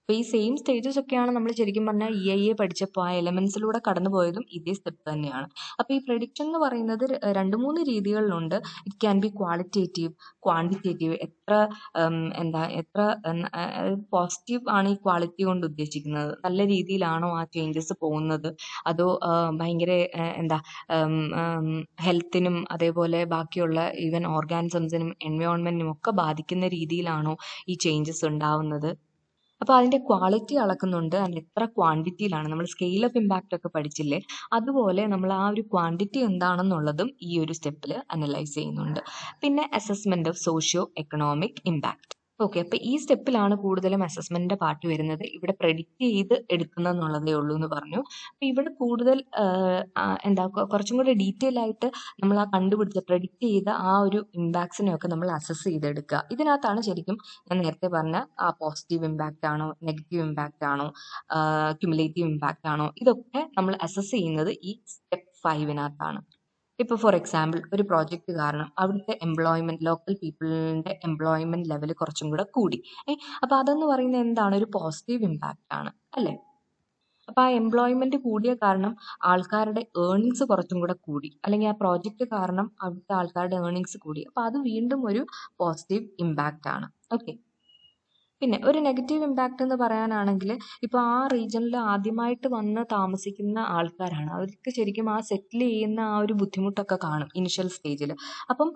അപ്പോൾ ഈ സെയിം സ്റ്റേജസ് ഒക്കെയാണ് നമ്മൾ ശരിക്കും പറഞ്ഞാൽ EIA പഠിച്ചപ്പോൾ ആ എലമെന്റ്സിലൂടെ കടന്നു പോയതും ഇതേ സ്റ്റെപ്പ് തന്നെയാണ്. അപ്പോൾ ഈ പ്രഡിക്ഷൻ എന്ന് പറയുന്നത് 2-3 രീതികളിലുണ്ട്. It can be qualitative, quantitative. എത്ര പോസിറ്റീവ് ആണ് ഈ ക്വാളിറ്റി കൊണ്ട് ഉദ്ദേശിക്കുന്നത്, നല്ല രീതിയിലാണോ ആ ചേഞ്ചസ് പോകുന്നത്, അതോ ഭയങ്കര ഹെൽത്തിനും അതേപോലെ ബാക്കിയുള്ള ഈവൻ ഓർഗാനിസംസിനും എൻവയോൺമെന്റിനും ഒക്കെ ബാധിക്കുന്ന രീതിയിലാണോ ഈ ചേഞ്ചസ് ഉണ്ടാവുന്നത്. അപ്പോൾ അതിൻ്റെ ക്വാളിറ്റി അളക്കുന്നുണ്ട്, അതിന് എത്ര ക്വാണ്ടിറ്റിയിലാണ്. നമ്മൾ സ്കെയിൽ ഓഫ് ഇമ്പാക്റ്റ് ഒക്കെ പഠിച്ചില്ലേ, അതുപോലെ നമ്മൾ ആ ഒരു ക്വാണ്ടിറ്റി എന്താണെന്നുള്ളതും ഈ ഒരു സ്റ്റെപ്പിൽ അനലൈസ് ചെയ്യുന്നുണ്ട്. പിന്നെ assessment of socio economic impact. Okay, അപ്പോൾ ഈ സ്റ്റെപ്പിലാണ് കൂടുതലും അസസ്മെന്റിന്റെ പാർട്ട് വരുന്നത്. ഇവിടെ പ്രെഡിക്റ്റ് ചെയ്ത് എടുക്കുന്നുള്ളതേ ഉള്ളൂ എന്ന് പറഞ്ഞു. അപ്പോൾ ഇവിടെ കൂടുതൽ കുറച്ചും കൂടി ഡീറ്റെയിൽ ആയിട്ട് നമ്മൾ ആ കണ്ടുപിടിച്ച പ്രെഡിക്റ്റ് ചെയ്ത ആ ഒരു ഇമ്പാക്ട്സിനെയൊക്കെ നമ്മൾ അസസ് ചെയ്തെടുക്കുക. ഇതിനകത്താണ് ശരിക്കും ഞാൻ നേരത്തെ പറഞ്ഞ ആ പോസിറ്റീവ് ഇമ്പാക്റ്റ് ആണോ, നെഗറ്റീവ് ഇമ്പാക്റ്റ് ആണോ, ക്യുമുലേറ്റീവ് ഇമ്പാക്റ്റ് ആണോ, ഇതൊക്കെ നമ്മൾ അസസ് ചെയ്യുന്നത് ഈ സ്റ്റെപ്പ് 5-നകത്താണ്. ഇപ്പോൾ ഫോർ എക്സാമ്പിൾ ഒരു പ്രോജക്റ്റ് കാരണം അവിടുത്തെ ലോക്കൽ പീപ്പിളിൻ്റെ എംപ്ലോയ്മെന്റ് ലെവൽ കുറച്ചും കൂടെ കൂടി. അപ്പോൾ അതെന്ന് പറയുന്നത് എന്താണ്, ഒരു പോസിറ്റീവ് ഇമ്പാക്റ്റ് ആണ് അല്ലേ. അപ്പോൾ ആ എംപ്ലോയ്മെന്റ് കൂടിയ കാരണം ആൾക്കാരുടെ ഏർണിങ്സ് കുറച്ചും കൂടെ കൂടി, അല്ലെങ്കിൽ ആ പ്രോജക്റ്റ് കാരണം അവിടുത്തെ ആൾക്കാരുടെ ഏർണിങ്സ് കൂടി. അപ്പോൾ അത് വീണ്ടും ഒരു പോസിറ്റീവ് ഇമ്പാക്റ്റ് ആണ്. ഓക്കെ, പിന്നെ ഒരു നെഗറ്റീവ് ഇമ്പാക്റ്റ് എന്ന് പറയാനാണെങ്കിൽ ഇപ്പോൾ ആ റീജിയനിൽ ആദ്യമായിട്ട് വന്ന് താമസിക്കുന്ന ആൾക്കാരാണ്. അവർക്ക് ശരിക്കും ആ സെറ്റിൽ ചെയ്യുന്ന ആ ഒരു ബുദ്ധിമുട്ടൊക്കെ കാണും ഇനിഷ്യൽ സ്റ്റേജിൽ. അപ്പം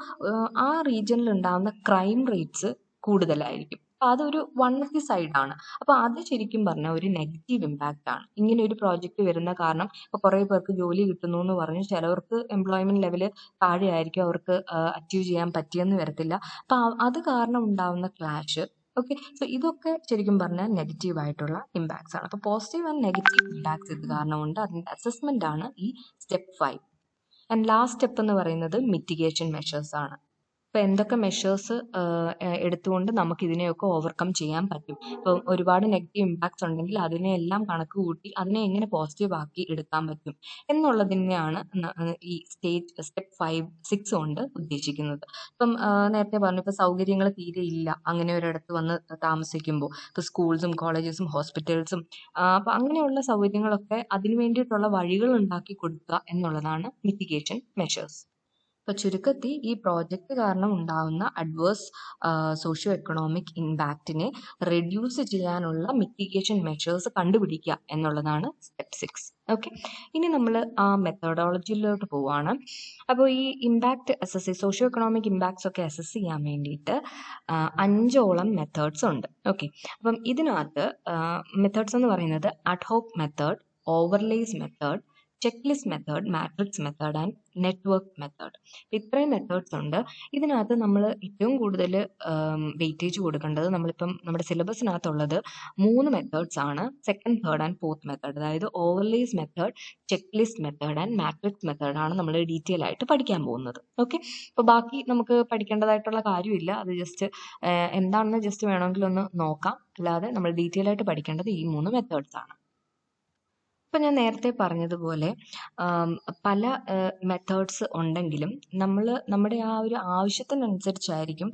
ആ റീജിയനിൽ ഉണ്ടാകുന്ന ക്രൈം റേറ്റ്സ് കൂടുതലായിരിക്കും. അപ്പോൾ അതൊരു വൺ ഓഫ് ദി സൈഡാണ്. അപ്പോൾ അത് ശരിക്കും പറഞ്ഞാൽ ഒരു നെഗറ്റീവ് ഇമ്പാക്റ്റ് ആണ്. ഇങ്ങനെ ഒരു പ്രോജക്റ്റ് വരുന്ന കാരണം ഇപ്പോൾ കുറേ പേർക്ക് ജോലി കിട്ടുന്നു എന്ന് പറഞ്ഞ് ചിലവർക്ക് എംപ്ലോയ്മെന്റ് ലെവൽ താഴെയായിരിക്കും, അവർക്ക് അച്ചീവ് ചെയ്യാൻ പറ്റിയെന്ന് വരത്തില്ല. അപ്പോൾ അത് കാരണം ഉണ്ടാവുന്ന ക്ലാഷ്. ഓക്കെ, സോ ഇതൊക്കെ ശരിക്കും പറഞ്ഞാൽ നെഗറ്റീവ് ആയിട്ടുള്ള ഇമ്പാക്ട്സ് ആണ്. അപ്പോൾ പോസിറ്റീവ് ആൻഡ് നെഗറ്റീവ് ഇമ്പാക്ട്സ് ഇത് കാരണമുണ്ട്. അതിൻ്റെ അസസ്മെന്റ് ആണ് ഈ സ്റ്റെപ്പ് 5. ആൻഡ് ലാസ്റ്റ് സ്റ്റെപ്പ് എന്ന് പറയുന്നത് മിറ്റിഗേഷൻ മെഷേഴ്സ് ആണ്. അപ്പോൾ എന്തൊക്കെ മെഷേഴ്സ് എടുത്തുകൊണ്ട് നമുക്ക് ഇതിനെയൊക്കെ ഓവർകം ചെയ്യാൻ പറ്റും. ഇപ്പോൾ ഒരുപാട് നെഗറ്റീവ് ഇമ്പാക്ട്സ് ഉണ്ടെങ്കിൽ അതിനെയെല്ലാം കണക്ക് കൂട്ടി അതിനെ എങ്ങനെ പോസിറ്റീവ് ആക്കി എടുക്കാൻ പറ്റും എന്നുള്ളതിനെയാണ് ഈ സ്റ്റെപ്പ് 5-6 കൊണ്ട് ഉദ്ദേശിക്കുന്നത്. ഇപ്പം നേരത്തെ പറഞ്ഞു, ഇപ്പോൾ സൗകര്യങ്ങൾ തീരെ ഇല്ല അങ്ങനെ ഒരിടത്ത് വന്ന് താമസിക്കുമ്പോൾ. ഇപ്പോൾ സ്കൂൾസും കോളേജസും ഹോസ്പിറ്റൽസും അപ്പം അങ്ങനെയുള്ള സൗകര്യങ്ങളൊക്കെ അതിന് വേണ്ടിയിട്ടുള്ള വഴികൾ ഉണ്ടാക്കി കൊടുക്കുക എന്നുള്ളതാണ് മിറ്റിഗേഷൻ മെഷേഴ്സ്. അപ്പോൾ ചുരുക്കത്തിൽ ഈ പ്രോജക്റ്റ് കാരണം ഉണ്ടാകുന്ന അഡ്വേഴ്സ് സോഷ്യോ എക്കണോമിക് ഇമ്പാക്റ്റിനെ റെഡ്യൂസ് ചെയ്യാനുള്ള മിറ്റിഗേഷൻ മെഷേഴ്സ് കണ്ടുപിടിക്കുക എന്നുള്ളതാണ് സ്റ്റെപ്പ് 6. ഓക്കെ, ഇനി നമ്മൾ ആ മെത്തഡോളജിയിലോട്ട് പോവുകയാണ്. അപ്പോൾ ഈ ഇമ്പാക്റ്റ് സോഷ്യോ എക്കണോമിക് ഇമ്പാക്ട്സ് ഒക്കെ അസസ് ചെയ്യാൻ വേണ്ടിയിട്ട് 5ഓളം മെത്തേഡ്സ് ഉണ്ട്. ഓക്കെ, അപ്പം ഇതിനകത്ത് മെത്തേഡ്സ് എന്ന് പറയുന്നത് ad hoc method, overlays method, check list method, matrix method and network method. ഇത്രയും മെത്തേഡ്സ് ഉണ്ട്. ഇതിനകത്ത് നമ്മൾ ഏറ്റവും കൂടുതൽ വെയിറ്റേജ് കൊടുക്കേണ്ടത്, നമ്മളിപ്പം നമ്മുടെ സിലബസിനകത്തുള്ളത് 3 മെത്തേഡ്സ് ആണ്. Second, third and fourth method. അതായത് overlays method, check list method and matrix method ആണ് നമ്മൾ ഡീറ്റെയിൽ ആയിട്ട് പഠിക്കാൻ പോകുന്നത്. ഓക്കെ, അപ്പോൾ ബാക്കി നമുക്ക് പഠിക്കേണ്ടതായിട്ടുള്ള കാര്യമില്ല. അത് ജസ്റ്റ് എന്താണെന്ന് ജസ്റ്റ് വേണമെങ്കിൽ ഒന്ന് നോക്കാം. അല്ലാതെ നമ്മൾ ഡീറ്റെയിൽ ആയിട്ട് പഠിക്കേണ്ടത് ഈ 3 മെത്തേഡ്സ് ആണ്. ഇപ്പം ഞാൻ നേരത്തെ പറഞ്ഞതുപോലെ പല മെത്തേഡ്സ് ഉണ്ടെങ്കിലും നമ്മുടെ ആ ഒരു ആവശ്യത്തിനനുസരിച്ചായിരിക്കും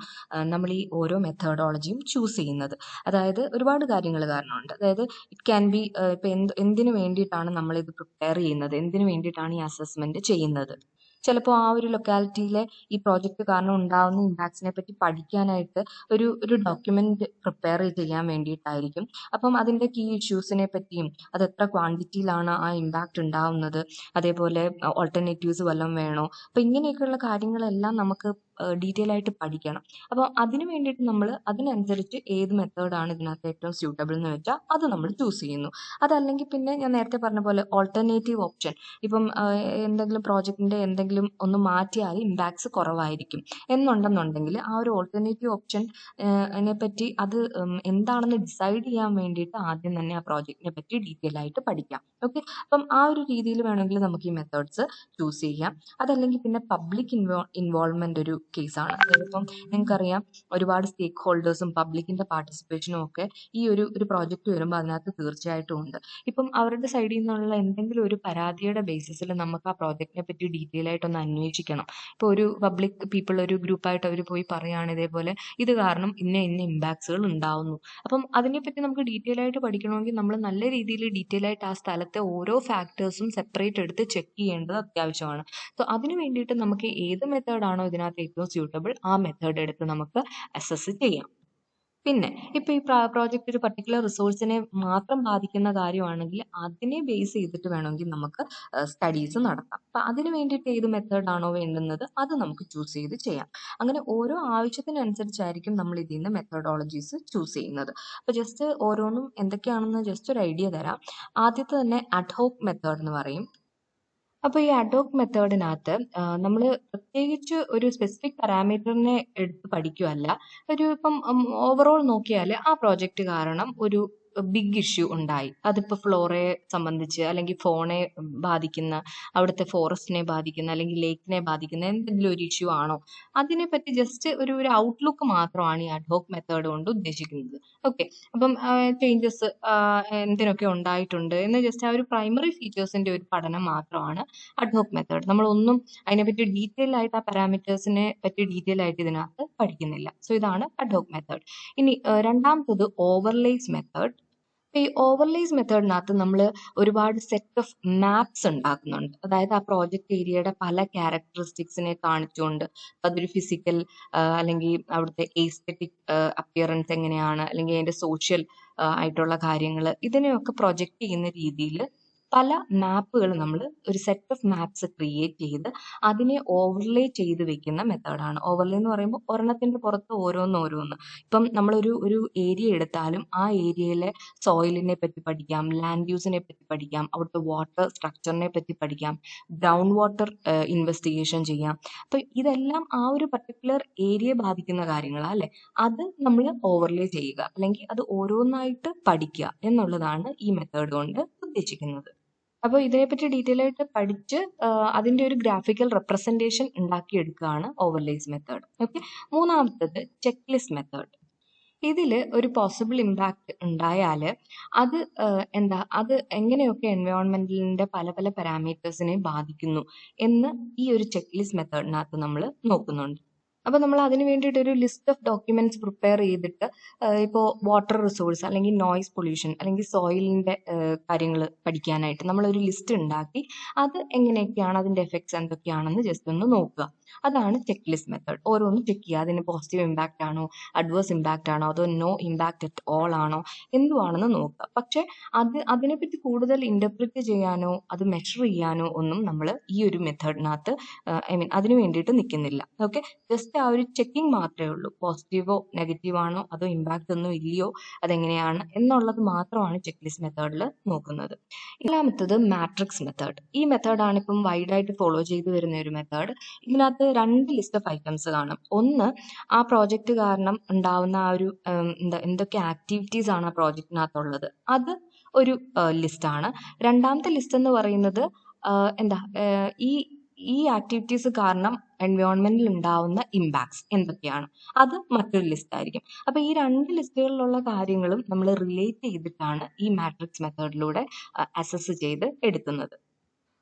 നമ്മൾ ഈ ഓരോ മെത്തേഡോളജിയും ചൂസ് ചെയ്യുന്നത്. അതായത് ഒരുപാട് കാര്യങ്ങൾ കാരണമുണ്ട്. അതായത് ഇറ്റ് ക്യാൻ ബി ഇപ്പം എന്തിനു വേണ്ടിയിട്ടാണ് നമ്മളിത് പ്രിപ്പയർ ചെയ്യുന്നത്, എന്തിനു വേണ്ടിയിട്ടാണ് ഈ അസസ്മെന്റ് ചെയ്യുന്നത്. ചിലപ്പോൾ ആ ഒരു ലൊക്കാലിറ്റിയിലെ ഈ പ്രോജക്റ്റ് കാരണം ഉണ്ടാകുന്ന ഇമ്പാക്ട്സിനെ പറ്റി പഠിക്കാനായിട്ട് ഒരു ഡോക്യുമെന്റ് പ്രിപ്പയർ ചെയ്യാൻ വേണ്ടിയിട്ടായിരിക്കും. അപ്പം അതിൻ്റെ കീ ഇഷ്യൂസിനെ പറ്റിയും അത് എത്ര ക്വാണ്ടിറ്റിയിലാണ് ആ ഇമ്പാക്റ്റ് ഉണ്ടാവുന്നത്, അതേപോലെ ഓൾട്ടർനേറ്റീവ്സ് വല്ലതും വേണോ, അപ്പം ഇങ്ങനെയൊക്കെയുള്ള കാര്യങ്ങളെല്ലാം നമുക്ക് ഡീറ്റെയിൽ ആയിട്ട് പഠിക്കണം. അപ്പോൾ അതിന് വേണ്ടിയിട്ട് നമ്മൾ അതിനനുസരിച്ച് ഏത് മെത്തേഡാണ് ഇതിനകത്ത് ഏറ്റവും സ്യൂട്ടബിൾ എന്ന് വെച്ചാൽ അത് നമ്മൾ ചൂസ് ചെയ്യുന്നു. അതല്ലെങ്കിൽ പിന്നെ ഞാൻ നേരത്തെ പറഞ്ഞ പോലെ ഓൾട്ടർനേറ്റീവ് ഓപ്ഷൻ, ഇപ്പം എന്തെങ്കിലും പ്രോജക്റ്റിൻ്റെ എന്തെങ്കിലും ഒന്ന് മാറ്റിയാൽ ഇമ്പാക്ട്സ് കുറവായിരിക്കും എന്നുണ്ടെന്നുണ്ടെങ്കിൽ ആ ഒരു ഓൾട്ടർനേറ്റീവ് ഓപ്ഷൻ പറ്റി അത് എന്താണെന്ന് ഡിസൈഡ് ചെയ്യാൻ വേണ്ടിയിട്ട് ആദ്യം തന്നെ ആ പ്രോജക്റ്റിനെ പറ്റി ഡീറ്റെയിൽ ആയിട്ട് പഠിക്കാം. ഓക്കെ, അപ്പം ആ ഒരു രീതിയിൽ വേണമെങ്കിൽ നമുക്ക് ഈ മെത്തേഡ്സ് ചൂസ് ചെയ്യാം. അതല്ലെങ്കിൽ പിന്നെ പബ്ലിക് ഇൻവോൾവ്മെന്റ് ഒരു കേസാണ്. അതായത് ഇപ്പം നിങ്ങൾക്കറിയാം, ഒരുപാട് സ്റ്റേക്ക് ഹോൾഡേഴ്സും പബ്ലിക്കിന്റെ പാർട്ടിസിപ്പേഷനും ഒക്കെ ഈ ഒരു പ്രോജക്റ്റ് വരുമ്പോൾ അതിനകത്ത് തീർച്ചയായിട്ടും ഉണ്ട്. ഇപ്പം അവരുടെ സൈഡിൽ നിന്നുള്ള എന്തെങ്കിലും ഒരു പരാതിയുടെ ബേസിസിൽ നമുക്ക് ആ പ്രോജക്റ്റിനെ പറ്റി ഡീറ്റെയിൽ ആയിട്ടൊന്ന് അന്വേഷിക്കണം. ഇപ്പോൾ ഒരു പബ്ലിക് പീപ്പിൾ ഒരു ഗ്രൂപ്പായിട്ട് അവർ പോയി പറയുകയാണ് ഇതേപോലെ ഇത് കാരണം ഇന്ന ഇമ്പാക്ട്സുകൾ ഉണ്ടാവുന്നു. അപ്പം അതിനെപ്പറ്റി നമുക്ക് ഡീറ്റെയിൽ ആയിട്ട് പഠിക്കണമെങ്കിൽ നമ്മൾ നല്ല രീതിയിൽ ഡീറ്റെയിൽ ആയിട്ട് ആ സ്ഥലത്തെ ഓരോ ഫാക്ടേഴ്സും സെപ്പറേറ്റ് എടുത്ത് ചെക്ക് ചെയ്യേണ്ടത് അത്യാവശ്യമാണ്. സോ അതിന് വേണ്ടിയിട്ട് നമുക്ക് ഏത് മെത്തേഡാണോ ഇതിനകത്ത് ഏറ്റവും സ്യൂട്ടബിൾ ആ മെത്തേഡ് എടുത്ത് നമുക്ക് അസസ് ചെയ്യാം. പിന്നെ ഇപ്പൊ ഈ പ്രോജക്റ്റ് ഒരു പർട്ടിക്കുലർ റിസോഴ്സിനെ മാത്രം ബാധിക്കുന്ന കാര്യമാണെങ്കിൽ അതിനെ ബേസ് ചെയ്തിട്ട് വേണമെങ്കിൽ നമുക്ക് സ്റ്റഡീസ് നടത്താം. അപ്പൊ അതിന് വേണ്ടിയിട്ട് ഏത് മെത്തേഡാണോ വേണ്ടുന്നത് അത് നമുക്ക് ചൂസ് ചെയ്ത് ചെയ്യാം. അങ്ങനെ ഓരോ ആവശ്യത്തിനനുസരിച്ചായിരിക്കും നമ്മൾ ഇതിൽ നിന്ന് മെത്തഡോളജീസ് ചൂസ് ചെയ്യുന്നത്. അപ്പൊ ജസ്റ്റ് ഓരോന്നും എന്തൊക്കെയാണെന്ന് ജസ്റ്റ് ഒരു ഐഡിയ തരാം. ആദ്യത്തെ തന്നെ അഡ്ഹോക് മെത്തേഡ് എന്ന് പറയും. അപ്പോൾ ഈ അഡോക് മെത്തേഡിനകത്ത് നമ്മൾ പ്രത്യേകിച്ച് ഒരു സ്പെസിഫിക് പാരാമീറ്ററിനെ എടുത്ത് പഠിക്കുകയല്ല. ഇപ്പം ഓവറോൾ നോക്കിയാൽ ആ പ്രോജക്റ്റ് കാരണം ഒരു ബിഗ് ഇഷ്യൂ ഉണ്ടായി. അതിപ്പോൾ ഫ്ലോറയെ സംബന്ധിച്ച് അല്ലെങ്കിൽ ഫോണെ ബാധിക്കുന്ന, അവിടുത്തെ ഫോറസ്റ്റിനെ ബാധിക്കുന്ന അല്ലെങ്കിൽ ലേക്കിനെ ബാധിക്കുന്ന എന്തെങ്കിലും ഒരു ഇഷ്യൂ ആണോ, അതിനെപ്പറ്റി ജസ്റ്റ് ഒരു ഔട്ട്ലുക്ക് മാത്രമാണ് ഈ അഡ്ഹോക് മെത്തേഡ് കൊണ്ട് ഉദ്ദേശിക്കുന്നത്. ഓക്കെ, അപ്പം ചേഞ്ചസ് എന്തിനൊക്കെ ഉണ്ടായിട്ടുണ്ട് എന്ന് ജസ്റ്റ് ആ ഒരു പ്രൈമറി ഫീച്ചേഴ്സിന്റെ ഒരു പഠനം മാത്രമാണ് അഡ്ഹോക് മെത്തേഡ്. നമ്മളൊന്നും അതിനെപ്പറ്റി ഡീറ്റെയിൽ ആയിട്ട് ആ പാരാമീറ്റേഴ്സിനെ പറ്റി ഡീറ്റെയിൽ ആയിട്ട് ഇതിനകത്ത് പഠിക്കുന്നില്ല. സോ ഇതാണ് അഡ്ഹോക് മെത്തേഡ്. ഇനി രണ്ടാമത്തത് ഓവർലേസ് മെത്തേഡ്. ഈ ഓവർലേസ് മെത്തേഡിനകത്ത് നമ്മൾ ഒരുപാട് സെറ്റ് ഓഫ് മാപ്സ് ഉണ്ടാക്കുന്നുണ്ട്. അതായത് ആ പ്രോജക്റ്റ് ഏരിയയുടെ പല ക്യാരക്ടറിസ്റ്റിക്സിനെ കാണിച്ചുകൊണ്ട് അതൊരു ഫിസിക്കൽ അല്ലെങ്കിൽ അവിടുത്തെ എസ്തെറ്റിക് അപ്പിയറൻസ് എങ്ങനെയാണ്, അല്ലെങ്കിൽ അതിന്റെ സോഷ്യൽ ആയിട്ടുള്ള കാര്യങ്ങൾ, ഇതിനെയൊക്കെ പ്രൊജക്റ്റ് ചെയ്യുന്ന രീതിയിൽ പല മാപ്പുകൾ നമ്മൾ ഒരു സെറ്റ് ഓഫ് മാപ്സ് ക്രിയേറ്റ് ചെയ്ത് അതിനെ ഓവർലേ ചെയ്ത് വെക്കുന്ന മെത്തേഡാണ്. ഓവർലേ എന്ന് പറയുമ്പോൾ ഒരെണ്ണത്തിന്റെ പുറത്ത് ഓരോന്നോരോന്ന്. ഇപ്പം നമ്മളൊരു ഏരിയ എടുത്താലും ആ ഏരിയയിലെ സോയിലിനെ പറ്റി പഠിക്കാം, ലാൻഡ് യൂസിനെ പറ്റി പഠിക്കാം, അവിടുത്തെ വാട്ടർ സ്ട്രക്ചറിനെ പറ്റി പഠിക്കാം, ഗ്രൗണ്ട് വാട്ടർ ഇൻവെസ്റ്റിഗേഷൻ ചെയ്യാം. അപ്പൊ ഇതെല്ലാം ആ ഒരു പർട്ടിക്കുലർ ഏരിയയെ ബാധിക്കുന്ന കാര്യങ്ങളാണ് അല്ലെ. അത് നമ്മൾ ഓവർലേ ചെയ്യുക, അല്ലെങ്കിൽ അത് ഓരോന്നായിട്ട് പഠിക്കുക എന്നുള്ളതാണ് ഈ മെത്തേഡ് കൊണ്ട് ഉദ്ദേശിക്കുന്നത്. അപ്പോൾ ഇതിനെപ്പറ്റി ഡീറ്റെയിൽ ആയിട്ട് പഠിച്ച് അതിന്റെ ഒരു ഗ്രാഫിക്കൽ റെപ്രസെന്റേഷൻ ഉണ്ടാക്കിയെടുക്കുകയാണ് ഓവർലേസ് മെത്തേഡ്. ഓക്കെ. മൂന്നാമത്തത് ചെക്ക് ലിസ്റ്റ് മെത്തേഡ്. ഇതിൽ ഒരു പോസിബിൾ ഇമ്പാക്ട് ഉണ്ടായാൽ അത് അത് എങ്ങനെയൊക്കെ എൻവയോൺമെന്റിന്റെ പല പല പാരാമീറ്റേഴ്സിനെ ബാധിക്കുന്നു എന്ന് ഈ ഒരു ചെക്ക് ലിസ്റ്റ് മെത്തേഡിനകത്ത് നമ്മൾ നോക്കുന്നുണ്ട്. അപ്പൊ നമ്മൾ അതിന് വേണ്ടിയിട്ട് ഒരു ലിസ്റ്റ് ഓഫ് ഡോക്യുമെന്റ്സ് പ്രിപ്പയർ ചെയ്തിട്ട് ഇപ്പോൾ വാട്ടർ റിസോഴ്സ് അല്ലെങ്കിൽ നോയിസ് പൊല്യൂഷൻ അല്ലെങ്കിൽ സോയിലിന്റെ കാര്യങ്ങൾ പഠിക്കാനായിട്ട് നമ്മളൊരു ലിസ്റ്റ് ഉണ്ടാക്കി അത് എങ്ങനെയൊക്കെയാണ് അതിന്റെ എഫക്ട്സ് എന്തൊക്കെയാണെന്ന് ജസ്റ്റ് ഒന്ന് നോക്കുക. അതാണ് ചെക്ക് ലിസ്റ്റ് മെത്തേഡ്. ഓരോന്ന് ചെക്ക് ചെയ്യുക, അതിന് പോസിറ്റീവ് ഇമ്പാക്റ്റ് ആണോ, അഡ്വേഴ്സ് ഇമ്പാക്റ്റ് ആണോ, അതോ നോ ഇമ്പാക്റ്റ് അറ്റ് ഓൾ ആണോ, എന്തുവാണെന്ന് നോക്കുക. പക്ഷെ അതിനെപ്പറ്റി കൂടുതൽ ഇന്റർപ്രിറ്റ് ചെയ്യാനോ അത് മെഷർ ചെയ്യാനോ ഒന്നും നമ്മൾ ഈ ഒരു മെത്തേഡിനകത്ത് അതിന് വേണ്ടിയിട്ട് നിൽക്കുന്നില്ല. ഓക്കെ. ജസ്റ്റ് ആ ഒരു ചെക്കിങ് മാത്രമേ ഉള്ളൂ. പോസിറ്റീവോ നെഗറ്റീവ് ആണോ അതോ ഇമ്പാക്റ്റ് ഒന്നും ഇല്ലയോ അതെങ്ങനെയാണ് എന്നുള്ളത് മാത്രമാണ് ചെക്ക് ലിസ്റ്റ് മെത്തേഡിൽ നോക്കുന്നത്. ഏഴാമത്തത് മാട്രിക്സ് മെത്തേഡ്. ഈ മെത്തേഡാണ് ഇപ്പം വൈഡായിട്ട് ഫോളോ ചെയ്തു വരുന്ന ഒരു മെത്തേഡ്. ഇതിനകത്ത് രണ്ട് ലിസ്റ്റ് ഓഫ് ഐറ്റംസ് കാണും. ഒന്ന്, ആ പ്രോജക്റ്റ് കാരണം ഉണ്ടാവുന്ന ആ ഒരു എന്തൊക്കെ ആക്ടിവിറ്റീസ് ആണ് ആ പ്രോജക്റ്റിനകത്തുള്ളത്, അത് ഒരു ലിസ്റ്റാണ്. രണ്ടാമത്തെ ലിസ്റ്റ് എന്ന് പറയുന്നത് ഈ ആക്ടിവിറ്റീസ് കാരണം എൻവയോൺമെന്റിൽ ഉണ്ടാവുന്ന ഇമ്പാക്ട്സ് എന്തൊക്കെയാണ്, അത് മറ്റൊരു ലിസ്റ്റ് ആയിരിക്കും. അപ്പൊ ഈ രണ്ട് ലിസ്റ്റുകളിലുള്ള കാര്യങ്ങളും നമ്മൾ റിലേറ്റ് ചെയ്തിട്ടാണ് ഈ മാട്രിക്സ് മെത്തേഡിലൂടെ അസസ് ചെയ്ത് എടുക്കുന്നത്.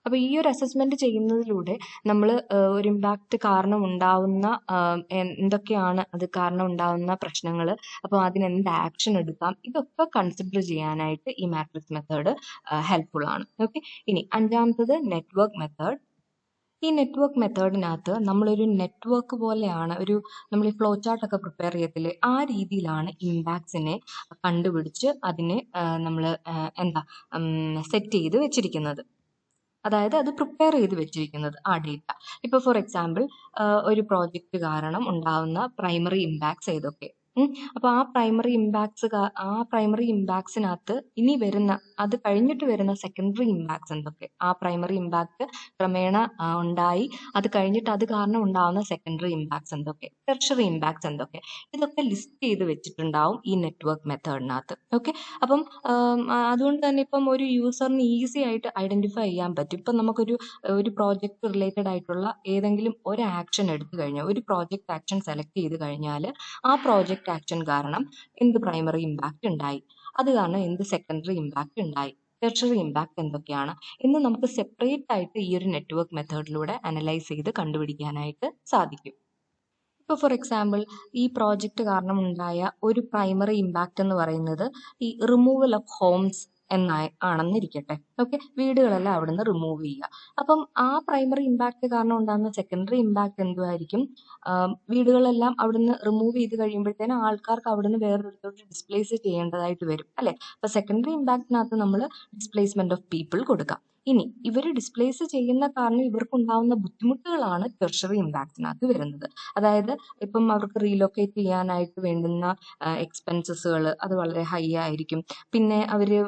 അപ്പൊ ഈ ഒരു അസസ്മെന്റ് ചെയ്യുന്നതിലൂടെ നമ്മൾ ഒരു ഇമ്പാക്ട് കാരണം ഉണ്ടാവുന്ന എന്തൊക്കെയാണ് അത് കാരണം ഉണ്ടാവുന്ന പ്രശ്നങ്ങൾ, അപ്പോൾ അതിന് എന്ത് ആക്ഷൻ എടുക്കാം, ഇതൊക്കെ കൺസിഡർ ചെയ്യാനായിട്ട് ഈ മാട്രിക്സ് മെത്തേഡ് ഹെൽപ്ഫുൾ ആണ്. ഓക്കെ. ഇനി അഞ്ചാമത്തത് നെറ്റ്വർക്ക് മെത്തേഡ്. ഈ നെറ്റ്വർക്ക് മെത്തേഡിനകത്ത് നമ്മളൊരു നെറ്റ്വർക്ക് പോലെയാണ്, നമ്മൾ ഈ ഫ്ലോ ചാർട്ട് ഒക്കെ പ്രിപ്പയർ ചെയ്യത്തില്ലേ, ആ രീതിയിലാണ് ഇമ്പാക്ട്സിനെ കണ്ടുപിടിച്ച് അതിനെ നമ്മൾ സെറ്റ് ചെയ്ത് വെച്ചിരിക്കുന്നത്. അതായത് അത് പ്രിപ്പയർ ചെയ്ത് വെച്ചിരിക്കുന്നത് ആ ഡേറ്റ. ഇപ്പൊ ഫോർ എക്സാമ്പിൾ ഒരു പ്രോജക്റ്റ് കാരണം ഉണ്ടാവുന്ന പ്രൈമറി ഇമ്പാക്ട്സ് ഏതൊക്കെ, അപ്പൊ ആ പ്രൈമറി ഇമ്പാക്ട്സിനകത്ത് ഇനി വരുന്ന അത് കഴിഞ്ഞിട്ട് വരുന്ന സെക്കൻഡറി ഇമ്പാക്ട്സ് എന്തൊക്കെ, ആ പ്രൈമറി ഇമ്പാക്ട് ക്രമേണ ഉണ്ടായി അത് കഴിഞ്ഞിട്ട് അത് കാരണം ഉണ്ടാവുന്ന സെക്കൻഡറി ഇമ്പാക്ട്സ് എന്തൊക്കെ, ടെർഷറി ഇമ്പാക്ട്സ് എന്തൊക്കെ, ഇതൊക്കെ ലിസ്റ്റ് ചെയ്ത് വെച്ചിട്ടുണ്ടാവും ഈ നെറ്റ്വർക്ക് മെത്തേഡിനകത്ത്. ഓക്കെ. അപ്പം അതുകൊണ്ട് തന്നെ ഇപ്പം ഒരു യൂസറിന് ഈസി ആയിട്ട് ഐഡന്റിഫൈ ചെയ്യാൻ പറ്റും. ഇപ്പം ഒരു പ്രോജക്റ്റ് റിലേറ്റഡ് ആയിട്ടുള്ള ഏതെങ്കിലും ഒരു ആക്ഷൻ എടുത്തു കഴിഞ്ഞാൽ, ഒരു പ്രോജക്റ്റ് ആക്ഷൻ സെലക്ട് ചെയ്ത് കഴിഞ്ഞാൽ ആ പ്രോജക്റ്റ് ആക്ഷൻ കാരണം എന്ത് പ്രൈമറി ഇമ്പാക്ട് ഉണ്ടായി, അത് കാരണം എന്ത് സെക്കൻഡറി ഇമ്പാക്ട് ഉണ്ടായി, ടെർഷറി ഇമ്പാക്ട് എന്തൊക്കെയാണ് എന്ന് നമുക്ക് സെപ്പറേറ്റ് ആയിട്ട് ഈ ഒരു നെറ്റ്വർക്ക് മെത്തേഡിലൂടെ അനലൈസ് ചെയ്ത് കണ്ടുപിടിക്കാനായിട്ട് സാധിക്കും. ഇപ്പോൾ ഫോർ എക്സാമ്പിൾ ഈ പ്രോജക്റ്റ് കാരണം ഉണ്ടായ ഒരു പ്രൈമറി ഇമ്പാക്റ്റ് എന്ന് പറയുന്നത് ഈ റിമൂവൽ ഓഫ് ഹോംസ് ആണെന്നിരിക്കട്ടെ. ഓക്കെ. വീടുകളെല്ലാം അവിടുന്ന് റിമൂവ് ചെയ്യുക. അപ്പം ആ പ്രൈമറി ഇമ്പാക്ട് കാരണം ഉണ്ടാകുന്ന സെക്കൻഡറി ഇമ്പാക്ട് എന്തുമായിരിക്കും, വീടുകളെല്ലാം അവിടുന്ന് റിമൂവ് ചെയ്ത് കഴിയുമ്പോഴത്തേനും ആൾക്കാർക്ക് അവിടുന്ന് വേറൊരിടത്തോട്ട് ഡിസ്പ്ലേസ് ചെയ്യേണ്ടതായിട്ട് വരും അല്ലെ. അപ്പൊ സെക്കൻഡറി ഇമ്പാക്ടിനകത്ത് നമ്മൾ ഡിസ്പ്ലേസ്മെന്റ് ഓഫ് പീപ്പിൾ കൊടുക്കാം. ഇനി ഇവർ ഡിസ്പ്ലേസ് ചെയ്യുന്ന കാരണം ഇവർക്കുണ്ടാവുന്ന ബുദ്ധിമുട്ടുകളാണ് ടെർഷറി ഇമ്പാക്ടിനകത്ത് വരുന്നത്. അതായത് ഇപ്പം അവർക്ക് റീലൊക്കേറ്റ് ചെയ്യാനായിട്ട് വേണ്ടുന്ന എക്സ്പെൻസസുകൾ അത് വളരെ ഹൈ ആയിരിക്കും. പിന്നെ അവര്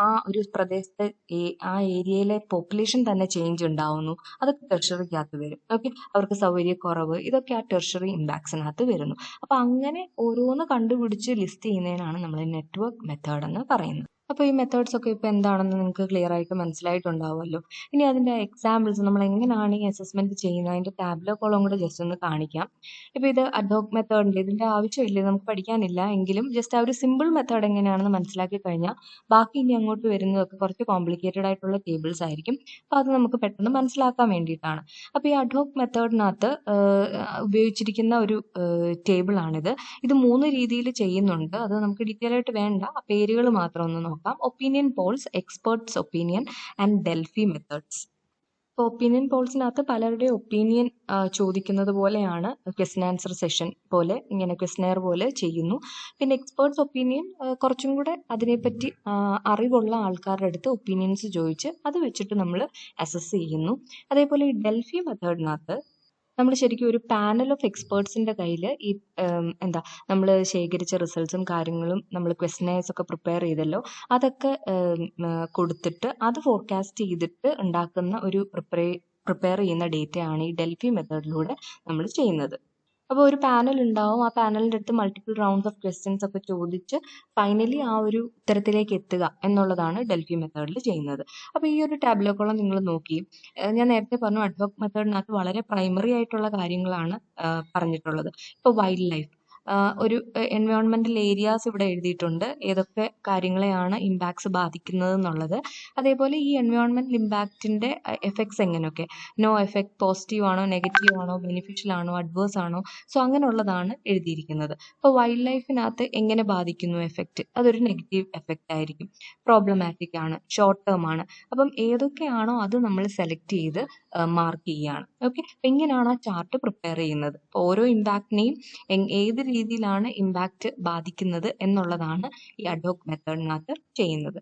ആ ഒരു പ്രദേശത്തെ ആ ഏരിയയിലെ പോപ്പുലേഷൻ തന്നെ ചേഞ്ച് ഉണ്ടാവുന്നു, അതൊക്കെ ടെർഷറിക്കകത്ത് വരും. ഓക്കെ. അവർക്ക് സൗകര്യക്കുറവ്, ഇതൊക്കെ ആ ടെർഷറി ഇമ്പാക്ട്സിനകത്ത് വരുന്നു. അപ്പൊ അങ്ങനെ ഓരോന്ന് കണ്ടുപിടിച്ച് ലിസ്റ്റ് ചെയ്യുന്നതിനാണ് നമ്മൾ നെറ്റ്വർക്ക് മെത്തേഡ് എന്ന് പറയുന്നത്. അപ്പോൾ ഈ മെത്തേഡ്സ് ഒക്കെ ഇപ്പോൾ എന്താണെന്ന് നിങ്ങൾക്ക് ക്ലിയർ ആയിട്ട് മനസ്സിലായിട്ടുണ്ടാവുമല്ലോ. ഇനി അതിൻ്റെ എക്സാമ്പിൾസ് നമ്മൾ എങ്ങനെയാണ് ഈ അസസ്മെൻറ്റ് ചെയ്യുന്നത് അതിൻ്റെ ടാബ്ലോ കോളം കൂടെ ജസ്റ്റ് ഒന്ന് കാണിക്കാം. ഇപ്പോൾ ഇത് അഡ്ഹോക് മെത്തേഡിൻ്റെ ഇതിൻ്റെ ആവശ്യമില്ല, നമുക്ക് പഠിക്കാനില്ല, എങ്കിലും ജസ്റ്റ് ആ ഒരു സിമ്പിൾ മെത്തേഡ് എങ്ങനെയാണെന്ന് മനസ്സിലാക്കി കഴിഞ്ഞാൽ ബാക്കി ഇനി അങ്ങോട്ട് വരുന്നതൊക്കെ കുറച്ച് കോംപ്ലിക്കേറ്റഡ് ആയിട്ടുള്ള ടേബിൾസ് ആയിരിക്കും. അപ്പോൾ അത് നമുക്ക് പെട്ടെന്ന് മനസ്സിലാക്കാൻ വേണ്ടിയിട്ടാണ്. അപ്പോൾ ഈ അഡ്ഹോക് മെത്തേഡിനകത്ത് ഉപയോഗിച്ചിരിക്കുന്ന ഒരു ടേബിളാണിത്. ഇത് 3 രീതിയിൽ ചെയ്യുന്നുണ്ട്. അത് നമുക്ക് ഡീറ്റെയിൽ ആയിട്ട് വേണ്ട, ആ പേരുകൾ മാത്രം ഒന്ന് നോക്കാം. Opinion polls, experts opinion and Delphi methods. ഇപ്പോൾ ഒപ്പീനിയൻ പോൾസിനകത്ത് പലരുടെ ഒപ്പീനിയൻ ചോദിക്കുന്നത് പോലെയാണ് ക്വസ്റ്റൻ ആൻസർ സെഷൻ പോലെ, ഇങ്ങനെ ക്വസ്റ്റനെയർ പോലെ ചെയ്യുന്നു. പിന്നെ എക്സ്പേർട്സ് ഒപ്പീനിയൻ കുറച്ചും കൂടെ അതിനെപ്പറ്റി അറിവുള്ള ആൾക്കാരുടെ അടുത്ത് ഒപ്പീനിയൻസ് ചോദിച്ച് അത് വെച്ചിട്ട് നമ്മൾ അസസ് ചെയ്യുന്നു. അതേപോലെ ഈ ഡെൽഫി മെത്തേഡിനകത്ത് നമ്മൾ ശരിക്കും ഒരു പാനൽ ഓഫ് എക്സ്പേർട്സിൻ്റെ കയ്യിൽ ഈ നമ്മൾ ശേഖരിച്ച റിസൾട്ട്സും കാര്യങ്ങളും നമ്മൾ ക്വസ്റ്റനേഴ്സ് ഒക്കെ പ്രിപ്പയർ ചെയ്തല്ലോ, അതൊക്കെ കൊടുത്തിട്ട് അത് ഫോർകാസ്റ്റ് ചെയ്തിട്ട് ഉണ്ടാക്കുന്ന ഒരു പ്രിപ്പയർ ചെയ്യുന്ന ഡേറ്റയാണ് ഈ ഡെൽഫി മെത്തേഡിലൂടെ നമ്മൾ ചെയ്യുന്നത്. അപ്പോൾ ഒരു പാനൽ ഉണ്ടാവും, ആ പാനലിൻ്റെ അടുത്ത് മൾട്ടിപ്പിൾ റൗണ്ട്സ് ഓഫ് ക്വസ്റ്റ്യൻസ് ഒക്കെ ചോദിച്ച് ഫൈനലി ആ ഒരു ഉത്തരത്തിലേക്ക് എത്തുക എന്നുള്ളതാണ് ഡെൽഫി മെത്തേഡിൽ ചെയ്യുന്നത്. അപ്പോൾ ഈ ഒരു ടാബ്ലോ കോളം നിങ്ങൾ നോക്കി, ഞാൻ നേരത്തെ പറഞ്ഞു അഡ്ഹോക് മെത്തേഡിനകത്ത് വളരെ പ്രൈമറി ആയിട്ടുള്ള കാര്യങ്ങളാണ് പറഞ്ഞിട്ടുള്ളത്. ഇപ്പോൾ വൈൽഡ് ലൈഫ്, ഒരു എൻവയോൺമെൻറ്റൽ ഏരിയാസ് ഇവിടെ എഴുതിയിട്ടുണ്ട്, ഏതൊക്കെ കാര്യങ്ങളെയാണ് ഇമ്പാക്ട്സ് ബാധിക്കുന്നത് എന്നുള്ളത്. അതേപോലെ ഈ എൻവയോൺമെൻറ്റൽ ഇമ്പാക്റ്റിൻ്റെ എഫക്ട്സ് എങ്ങനെയൊക്കെ, നോ എഫക്ട്, പോസിറ്റീവ് ആണോ, നെഗറ്റീവ് ആണോ, ബെനിഫിഷ്യൽ ആണോ, അഡ്വേഴ്സ് ആണോ, സോ അങ്ങനെയുള്ളതാണ് എഴുതിയിരിക്കുന്നത്. ഇപ്പോൾ വൈൽഡ് ലൈഫിനകത്ത് എങ്ങനെ ബാധിക്കുന്നു എഫക്റ്റ്, അതൊരു നെഗറ്റീവ് എഫക്റ്റ് ആയിരിക്കും. പ്രോബ്ലമാറ്റിക് ആണ്, ഷോർട്ട് ടേം ആണ്. അപ്പം ഏതൊക്കെയാണോ അത് നമ്മൾ സെലക്ട് ചെയ്ത് മാർക്ക് ചെയ്യുകയാണ്. ഓക്കെ, അപ്പം ഇങ്ങനെയാണ് ആ ചാർട്ട് പ്രിപ്പയർ ചെയ്യുന്നത്. ഓരോ ഇമ്പാക്റ്റിനെയും ഏത് രീതിയിലാണ് ഇമ്പാക്റ്റ് ബാധിക്കുന്നത് എന്നുള്ളതാണ് ഈ അഡ്ഹോക് മെത്തേഡിനകത്ത് ചെയ്യുന്നത്.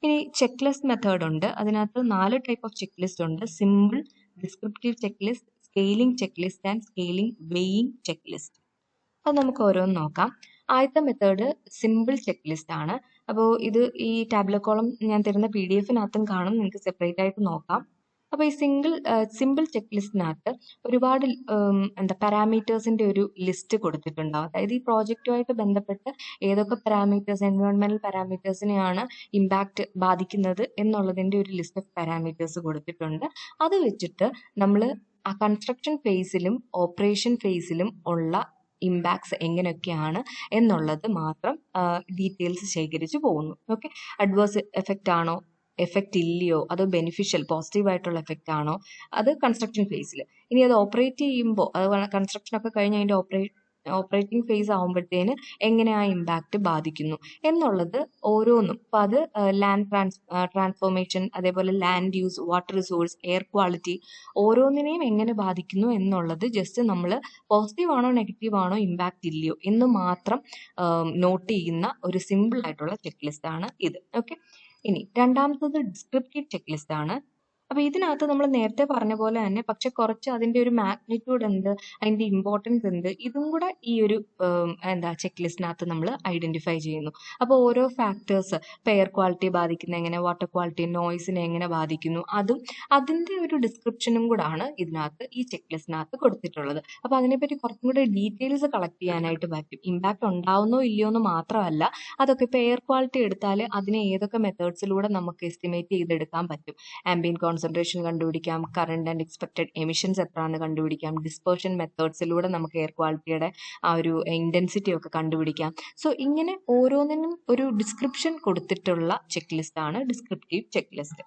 ഇനി ചെക്ക് ലിസ്റ്റ് മെത്തേഡ് ഉണ്ട്. അതിനകത്ത് 4 ടൈപ്പ് ഓഫ് ചെക്ക് ലിസ്റ്റ് ഉണ്ട്. Simple, descriptive check list, scaling check list and scaling weighing check list. അത് നമുക്ക് ഓരോന്ന് നോക്കാം. ആദ്യത്തെ മെത്തേഡ് സിമ്പിൾ ചെക്ക് ലിസ്റ്റ് ആണ്. അപ്പോൾ ഇത് ഈ ടാബ്ലോ കോളം ഞാൻ തരുന്ന PDF-നകത്തും കാണും, നിങ്ങൾക്ക് സെപ്പറേറ്റ് ആയിട്ട് നോക്കാം. അപ്പോൾ ഈ സിമ്പിൾ ചെക്ക് ലിസ്റ്റിനകത്ത് ഒരുപാട് പാരാമീറ്റേഴ്സിൻ്റെ ഒരു ലിസ്റ്റ് കൊടുത്തിട്ടുണ്ടാവും. അതായത് ഈ പ്രോജക്റ്റുമായിട്ട് ബന്ധപ്പെട്ട് ഏതൊക്കെ പാരാമീറ്റേഴ്സ്, എൻവയോൺമെൻറ്റൽ പാരാമീറ്റേഴ്സിനെയാണ് ഇമ്പാക്റ്റ് ബാധിക്കുന്നത് എന്നുള്ളതിൻ്റെ ഒരു ലിസ്റ്റ് ഓഫ് പാരാമീറ്റേഴ്സ് കൊടുത്തിട്ടുണ്ട്. അത് വെച്ചിട്ട് നമ്മൾ ആ കൺസ്ട്രക്ഷൻ ഫേസിലും ഓപ്പറേഷൻ ഫേസിലും ഉള്ള ഇമ്പാക്ട്സ് എങ്ങനെയൊക്കെയാണ് എന്നുള്ളത് മാത്രം ഡീറ്റെയിൽസ് ശേഖരിച്ച് പോകുന്നു. ഓക്കെ, അഡ്വേഴ്സ് എഫക്റ്റ് ആണോ, എഫക്റ്റ് ഇല്ലയോ, അതോ ബെനിഫിഷ്യൽ പോസിറ്റീവ് ആയിട്ടുള്ള എഫക്റ്റ് ആണോ, അത് കൺസ്ട്രക്ഷൻ ഫേസിൽ. ഇനി അത് ഓപ്പറേറ്റ് ചെയ്യുമ്പോൾ, അത് കൺസ്ട്രക്ഷൻ ഒക്കെ കഴിഞ്ഞ് അതിൻ്റെ ഓപ്പറേറ്റിംഗ് ഫേസ് ആകുമ്പോഴത്തേന് എങ്ങനെ ആ ഇമ്പാക്റ്റ് ബാധിക്കുന്നു എന്നുള്ളത് ഓരോന്നും. അപ്പോൾ അത് ലാൻഡ് ട്രാൻസ്ഫോർമേഷൻ, അതേപോലെ land use, water resource, air quality, ഓരോന്നിനെയും എങ്ങനെ ബാധിക്കുന്നു എന്നുള്ളത് ജസ്റ്റ് നമ്മൾ പോസിറ്റീവ് ആണോ നെഗറ്റീവ് ആണോ ഇമ്പാക്റ്റ് ഇല്ലയോ എന്ന് മാത്രം നോട്ട് ചെയ്യുന്ന ഒരു സിമ്പിൾ ആയിട്ടുള്ള ചെക്ക് ലിസ്റ്റ് ആണ് ഇത്. ഓക്കെ, ഇനി രണ്ടാമത്തത് ഡിസ്ക്രിപ്റ്റീവ് ചെക്ക് ലിസ്റ്റ് ആണ്. അപ്പോൾ ഇതിനകത്ത് നമ്മൾ നേരത്തെ പറഞ്ഞ പോലെ തന്നെ, പക്ഷെ കുറച്ച് അതിൻ്റെ ഒരു മാഗ്നിറ്റ്യൂഡ് ഉണ്ട്, അതിൻ്റെ ഇമ്പോർട്ടൻസ് ഉണ്ട്, ഇതും കൂടെ ഈ ഒരു ചെക്ക് ലിസ്റ്റിനകത്ത് നമ്മൾ ഐഡൻറ്റിഫൈ ചെയ്യുന്നു. അപ്പോൾ ഓരോ ഫാക്ടേഴ്സ്, ഇപ്പോൾ എയർ ക്വാളിറ്റി ബാധിക്കുന്ന എങ്ങനെ, വാട്ടർ ക്വാളിറ്റി, നോയ്സിനെ എങ്ങനെ ബാധിക്കുന്നു, അതിൻ്റെ ഒരു ഡിസ്ക്രിപ്ഷനും കൂടാണ് ഇതിനകത്ത് ഈ ചെക്ക് ലിസ്റ്റിനകത്ത് കൊടുത്തിട്ടുള്ളത്. അപ്പോൾ അതിനെപ്പറ്റി കുറച്ചും കൂടെ ഡീറ്റെയിൽസ് കളക്ട് ചെയ്യാനായിട്ട് പറ്റും. ഇമ്പാക്റ്റ് ഉണ്ടാവുന്നോ ഇല്ലയോ എന്ന് മാത്രമല്ല, അതൊക്കെ ഇപ്പോൾ എയർ ക്വാളിറ്റി എടുത്താൽ അതിനെ ഏതൊക്കെ മെത്തേഡ്സിലൂടെ നമുക്ക് എസ്റ്റിമേറ്റ് ചെയ്തെടുക്കാൻ പറ്റും. ആംബിയന്റ് കോൺസെൻട്രേഷൻ കണ്ടുപിടിക്കാം, കറണ്ട് ആൻഡ് എക്സ്പെക്റ്റഡ് എമിഷൻസ് എത്രയാണെന്ന് കണ്ടുപിടിക്കാം, ഡിസ്പേർഷൻ മെത്തേഡ്സിലൂടെ നമുക്ക് എയർ ക്വാളിറ്റിയുടെ ആ ഒരു ഇൻറ്റൻസിറ്റി ഒക്കെ കണ്ടുപിടിക്കാം. സോ ഇങ്ങനെ ഓരോന്നിനും ഒരു ഡിസ്ക്രിപ്ഷൻ കൊടുത്തിട്ടുള്ള ചെക്ക് ലിസ്റ്റ് ആണ് ഡിസ്ക്രിപ്റ്റീവ് ചെക്ക് ലിസ്റ്റ്.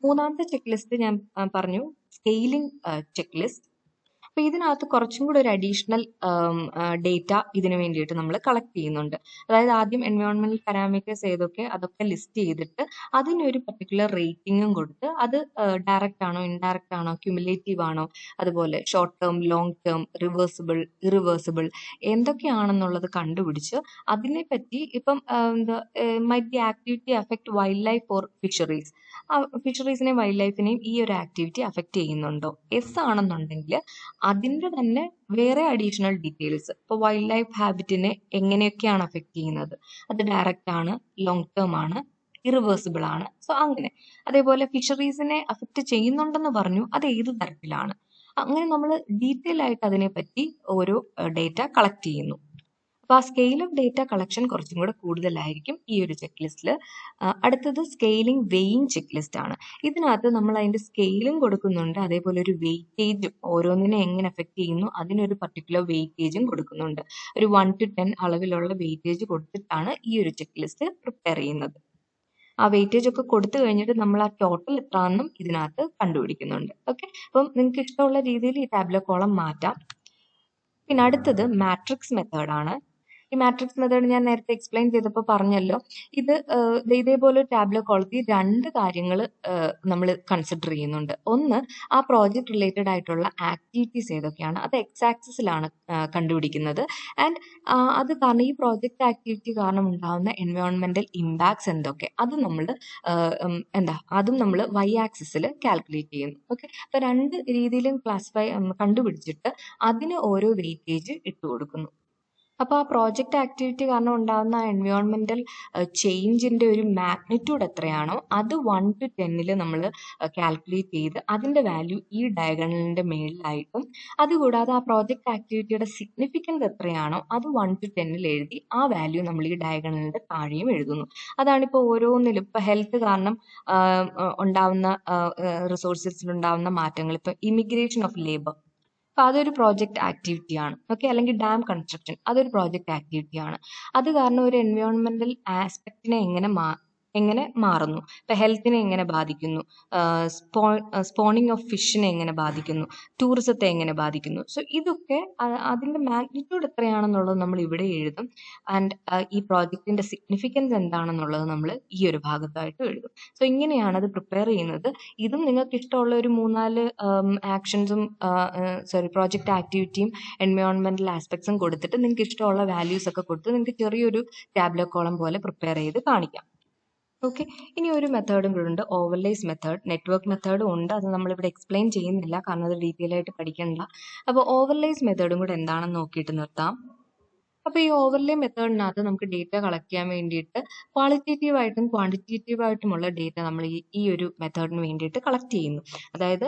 മൂന്നാമത്തെ ചെക്ക് ലിസ്റ്റ് ഞാൻ പറഞ്ഞു, സ്കെയിലിംഗ് ചെക്ക് ലിസ്റ്റ്. അപ്പോൾ ഇതിനകത്ത് കുറച്ചും കൂടെ ഒരു അഡീഷണൽ ഡേറ്റ ഇതിന് വേണ്ടിയിട്ട് നമ്മൾ കളക്ട് ചെയ്യുന്നുണ്ട്. അതായത് ആദ്യം എൻവയോൺമെൻറ്റൽ പാരാമീറ്റേഴ്സ് ഏതൊക്കെ അതൊക്കെ ലിസ്റ്റ് ചെയ്തിട്ട് അതിനൊരു പർട്ടിക്കുലർ റേറ്റിംഗും കൊടുത്ത് അത് ഡയറക്റ്റ് ആണോ ഇൻഡയറക്റ്റ് ആണോ ക്യുമുലേറ്റീവ് ആണോ, അതുപോലെ short term, long term, reversible, irreversible എന്തൊക്കെയാണെന്നുള്ളത് കണ്ടുപിടിച്ച് അതിനെപ്പറ്റി ഇപ്പം might the activity affect wildlife or fisheries, ഫിഷറീസിനെയും വൈൽഡ് ലൈഫിനെയും ഈ ഒരു ആക്ടിവിറ്റി അഫക്റ്റ് ചെയ്യുന്നുണ്ടോ. എസ് ആണെന്നുണ്ടെങ്കിൽ അതിൻ്റെ തന്നെ വേറെ അഡീഷണൽ ഡീറ്റെയിൽസ്, ഇപ്പോൾ വൈൽഡ് ലൈഫ് ഹാബിറ്റിനെ എങ്ങനെയൊക്കെയാണ് അഫക്റ്റ് ചെയ്യുന്നത്, അത് ഡയറക്റ്റ് ആണ്, ലോങ് ടേം ആണ്, ഇറിവേഴ്സിബിൾ ആണ്, സോ അങ്ങനെ. അതേപോലെ ഫിഷറീസിനെ അഫക്റ്റ് ചെയ്യുന്നുണ്ടെന്ന് പറഞ്ഞു, അത് ഏത് തരത്തിലാണ്, അങ്ങനെ നമ്മൾ ഡീറ്റെയിൽ ആയിട്ട് അതിനെപ്പറ്റി ഓരോ ഡേറ്റ കളക്ട് ചെയ്യുന്നു. അപ്പോൾ ആ സ്കെയിൽ ഓഫ് ഡേറ്റ കളക്ഷൻ കുറച്ചും കൂടെ കൂടുതലായിരിക്കും ഈ ഒരു ചെക്ക് ലിസ്റ്റിൽ. അടുത്തത് സ്കെയിലിംഗ് വെയിങ് ചെക്ക് ലിസ്റ്റ് ആണ്. ഇതിനകത്ത് നമ്മൾ അതിന്റെ സ്കെയിലും കൊടുക്കുന്നുണ്ട്, അതേപോലെ ഒരു വെയിറ്റേജും ഓരോന്നിനെ എങ്ങനെ എഫക്ട് ചെയ്യുന്നു അതിനൊരു പർട്ടിക്കുലർ വെയിറ്റേജും കൊടുക്കുന്നുണ്ട്. ഒരു 1 to 10 അളവിലുള്ള വെയിറ്റേജ് കൊടുത്തിട്ടാണ് ഈ ഒരു ചെക്ക് ലിസ്റ്റ് പ്രിപ്പയർ ചെയ്യുന്നത്. ആ വെയിറ്റേജ് ഒക്കെ കൊടുത്തു കഴിഞ്ഞിട്ട് നമ്മൾ ആ ടോട്ടൽ എത്രയാണെന്നും ഇതിനകത്ത് കണ്ടുപിടിക്കുന്നുണ്ട്. ഓക്കെ, അപ്പം നിങ്ങൾക്ക് ഇഷ്ടമുള്ള രീതിയിൽ ഈ ടാബ്ലോ കോളം മാറ്റാം. പിന്നെ അടുത്തത് മാട്രിക്സ് മെത്തേഡ് ആണ്. ഈ മാട്രിക്സ് മെത്തേഡ് ഞാൻ നേരത്തെ എക്സ്പ്ലെയിൻ ചെയ്തപ്പോൾ പറഞ്ഞല്ലോ, ഇത് ഇതേപോലെ ടാബ്ലോ കോളത്തിൽ രണ്ട് കാര്യങ്ങൾ നമ്മൾ കൺസിഡർ ചെയ്യുന്നുണ്ട്. ഒന്ന്, ആ പ്രോജക്റ്റ് റിലേറ്റഡ് ആയിട്ടുള്ള ആക്ടിവിറ്റീസ് ഏതൊക്കെയാണ്, അത് എക്സ് ആക്സിസിലാണ് കണ്ടുപിടിക്കുന്നത്. ആൻഡ് അത് കാരണം ഈ പ്രോജക്റ്റ് ആക്ടിവിറ്റി കാരണം ഉണ്ടാകുന്ന എൻവയോൺമെന്റൽ ഇമ്പാക്ട്സ് എന്തൊക്കെ, അത് നമ്മൾ അതും നമ്മൾ വൈ ആക്സിസിൽ കാൽക്കുലേറ്റ് ചെയ്യുന്നു. ഓക്കെ, അപ്പൊ രണ്ട് രീതിയിലും കണ്ടുപിടിച്ചിട്ട് അതിന് ഓരോ വെയിറ്റേജ് ഇട്ട് കൊടുക്കുന്നു. അപ്പോൾ ആ പ്രോജക്റ്റ് ആക്ടിവിറ്റി കാരണം ഉണ്ടാകുന്ന എൻവയോൺമെന്റൽ ചേഞ്ചിന്റെ ഒരു മാഗ്നിറ്റ്യൂഡ് എത്രയാണോ അത് 1 to 10 നമ്മൾ കാൽക്കുലേറ്റ് ചെയ്ത് അതിന്റെ വാല്യൂ ഈ ഡയഗണലിന്റെ മേളിലായിട്ടും, അതുകൂടാതെ ആ പ്രോജക്റ്റ് ആക്ടിവിറ്റിയുടെ സിഗ്നിഫിക്കൻസ് എത്രയാണോ അത് 1 to 10 എഴുതി ആ വാല്യൂ നമ്മൾ ഈ ഡയഗണലിന്റെ താഴെയും എഴുതുന്നു. അതാണിപ്പോൾ ഓരോന്നിലും ഇപ്പൊ ഹെൽത്ത് കാരണം ഉണ്ടാവുന്ന റിസോഴ്സസിൽ ഉണ്ടാവുന്ന മാറ്റങ്ങൾ, ഇപ്പൊ ഇമിഗ്രേഷൻ ഓഫ് ലേബർ, അപ്പൊ അതൊരു പ്രോജക്റ്റ് ആക്ടിവിറ്റി ആണ്. ഓക്കെ, അല്ലെങ്കിൽ ഡാം കൺസ്ട്രക്ഷൻ, അതൊരു പ്രോജക്റ്റ് ആക്ടിവിറ്റി ആണ്. അത് കാരണം ഒരു എൻവയോൺമെന്റൽ ആസ്പെക്റ്റിനെ എങ്ങനെ മാറുന്നു, ഇപ്പൊ ഹെൽത്തിനെ എങ്ങനെ ബാധിക്കുന്നു, സ്പോണിങ് ഓഫ് ഫിഷിനെ എങ്ങനെ ബാധിക്കുന്നു, ടൂറിസത്തെ എങ്ങനെ ബാധിക്കുന്നു. സോ ഇതൊക്കെ അതിന്റെ മാഗ്നിറ്റ്യൂഡ് എത്രയാണെന്നുള്ളത് നമ്മൾ ഇവിടെ എഴുതും. ആൻഡ് ഈ പ്രോജക്റ്റിന്റെ സിഗ്നിഫിക്കൻസ് എന്താണെന്നുള്ളത് നമ്മൾ ഈ ഒരു ഭാഗത്തായിട്ട് എഴുതും. സോ ഇങ്ങനെയാണ് അത് പ്രിപ്പയർ ചെയ്യുന്നത്. ഇതും നിങ്ങൾക്ക് ഇഷ്ടമുള്ള ഒരു 3-4 ആക്ഷൻസും പ്രോജക്റ്റ് ആക്ടിവിറ്റിയും എൻവയോൺമെന്റൽ ആസ്പെക്ട്സും കൊടുത്തിട്ട് നിങ്ങൾക്ക് ഇഷ്ടമുള്ള വാല്യൂസ് ഒക്കെ കൊടുത്ത് നിങ്ങൾക്ക് ചെറിയൊരു ടാബ്ലോ കോളം പോലെ പ്രിപ്പയർ ചെയ്ത് കാണിക്കാം. ഓക്കെ, ഇനി ഒരു മെത്തേഡും കൂടെ ഉണ്ട്, ഓവർലേസ് മെത്തേഡ്. നെറ്റ്വർക്ക് മെത്തേഡും ഉണ്ട്, അത് നമ്മളിവിടെ എക്സ്പ്ലെയിൻ ചെയ്യുന്നില്ല കാരണം അത് ഡീറ്റെയിൽ ആയിട്ട് പഠിക്കണ്ട. അപ്പോൾ ഓവർലേസ് മെത്തേഡും കൂടെ എന്താണെന്ന് നോക്കിയിട്ട് നിർത്താം. അപ്പോൾ ഈ ഓവർലേ മെത്തേഡിനകത്ത് നമുക്ക് ഡേറ്റ കളക്ട് ചെയ്യാൻ വേണ്ടിയിട്ട് ക്വാളിറ്റേറ്റീവ് ആയിട്ടും ക്വാണ്ടിറ്റേറ്റീവ് ആയിട്ടുമുള്ള ഡേറ്റ നമ്മൾ ഈ ഒരു മെത്തേഡിന് വേണ്ടിയിട്ട് കളക്ട് ചെയ്യുന്നു. അതായത്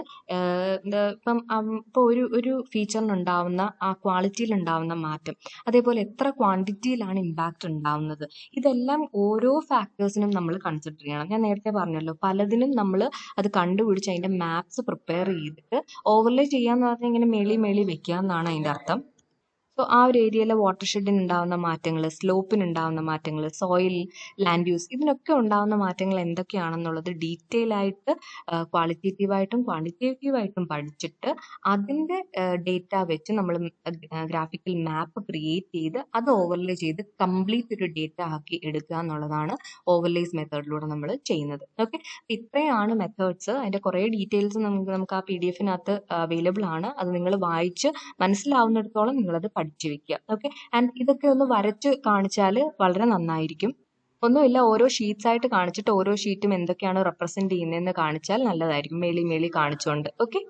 ഇപ്പോൾ ഒരു ഫീച്ചറിനുണ്ടാവുന്ന ആ ക്വാളിറ്റിയിൽ ഉണ്ടാവുന്ന മാറ്റം, അതേപോലെ എത്ര ക്വാണ്ടിറ്റിയിലാണ് ഇമ്പാക്റ്റ് ഉണ്ടാവുന്നത്, ഇതെല്ലാം ഓരോ ഫാക്ടേഴ്സിനും നമ്മൾ കൺസിഡർ ചെയ്യണം. ഞാൻ നേരത്തെ പറഞ്ഞല്ലോ, പലതിനും നമ്മൾ അത് കണ്ടുപിടിച്ച് അതിന്റെ മാപ്സ് പ്രിപ്പയർ ചെയ്തിട്ട് ഓവർലേ ചെയ്യാന്ന് പറഞ്ഞാൽ ഇങ്ങനെ മേളി വെക്കുക എന്നാണ് അതിന്റെ അർത്ഥം. സോ ആ ഒരു ഏരിയയിലെ വാട്ടർ ഷെഡിന് ഉണ്ടാകുന്ന മാറ്റങ്ങൾ, സ്ലോപ്പിന് ഉണ്ടാകുന്ന മാറ്റങ്ങൾ, സോയിൽ, ലാൻഡ് യൂസ്, ഇതിനൊക്കെ ഉണ്ടാകുന്ന മാറ്റങ്ങൾ എന്തൊക്കെയാണെന്നുള്ളത് ഡീറ്റെയിൽ ആയിട്ട് ക്വാളിറ്റേറ്റീവായിട്ടും ക്വാണ്ടിറ്റേറ്റീവായിട്ടും പഠിച്ചിട്ട് അതിന്റെ ഡേറ്റ വെച്ച് നമ്മൾ ഗ്രാഫിക്കൽ മാപ്പ് ക്രിയേറ്റ് ചെയ്ത് അത് ഓവർലേ ചെയ്ത് കംപ്ലീറ്റ് ഒരു ഡേറ്റ ആക്കി എടുക്കുക എന്നുള്ളതാണ് ഓവർലേസ് മെത്തേഡിലൂടെ നമ്മൾ ചെയ്യുന്നത്. ഓക്കെ, ഇത്രയാണ് മെത്തേഡ്സ്. അതിന്റെ കുറേ ഡീറ്റെയിൽസ് നമുക്ക് ആ PDF-നകത്ത് അവൈലബിൾ ആണ്. അത് നിങ്ങൾ വായിച്ച് മനസ്സിലാവുന്നിടത്തോളം നിങ്ങളത് പഠിച്ചു വെക്കുക. ഓക്കെ, ആൻഡ് ഇതൊക്കെ ഒന്ന് വരച്ച് കാണിച്ചാൽ വളരെ നന്നായിരിക്കും. ഒന്നുമില്ല, ഓരോ ഷീറ്റ്സ് ആയിട്ട് കാണിച്ചിട്ട് ഓരോ ഷീറ്റും എന്തൊക്കെയാണ് റെപ്രസെന്റ് ചെയ്യുന്നതെന്ന് കാണിച്ചാൽ നല്ലതായിരിക്കും, മേളി കാണിച്ചുകൊണ്ട്. ഓക്കെ.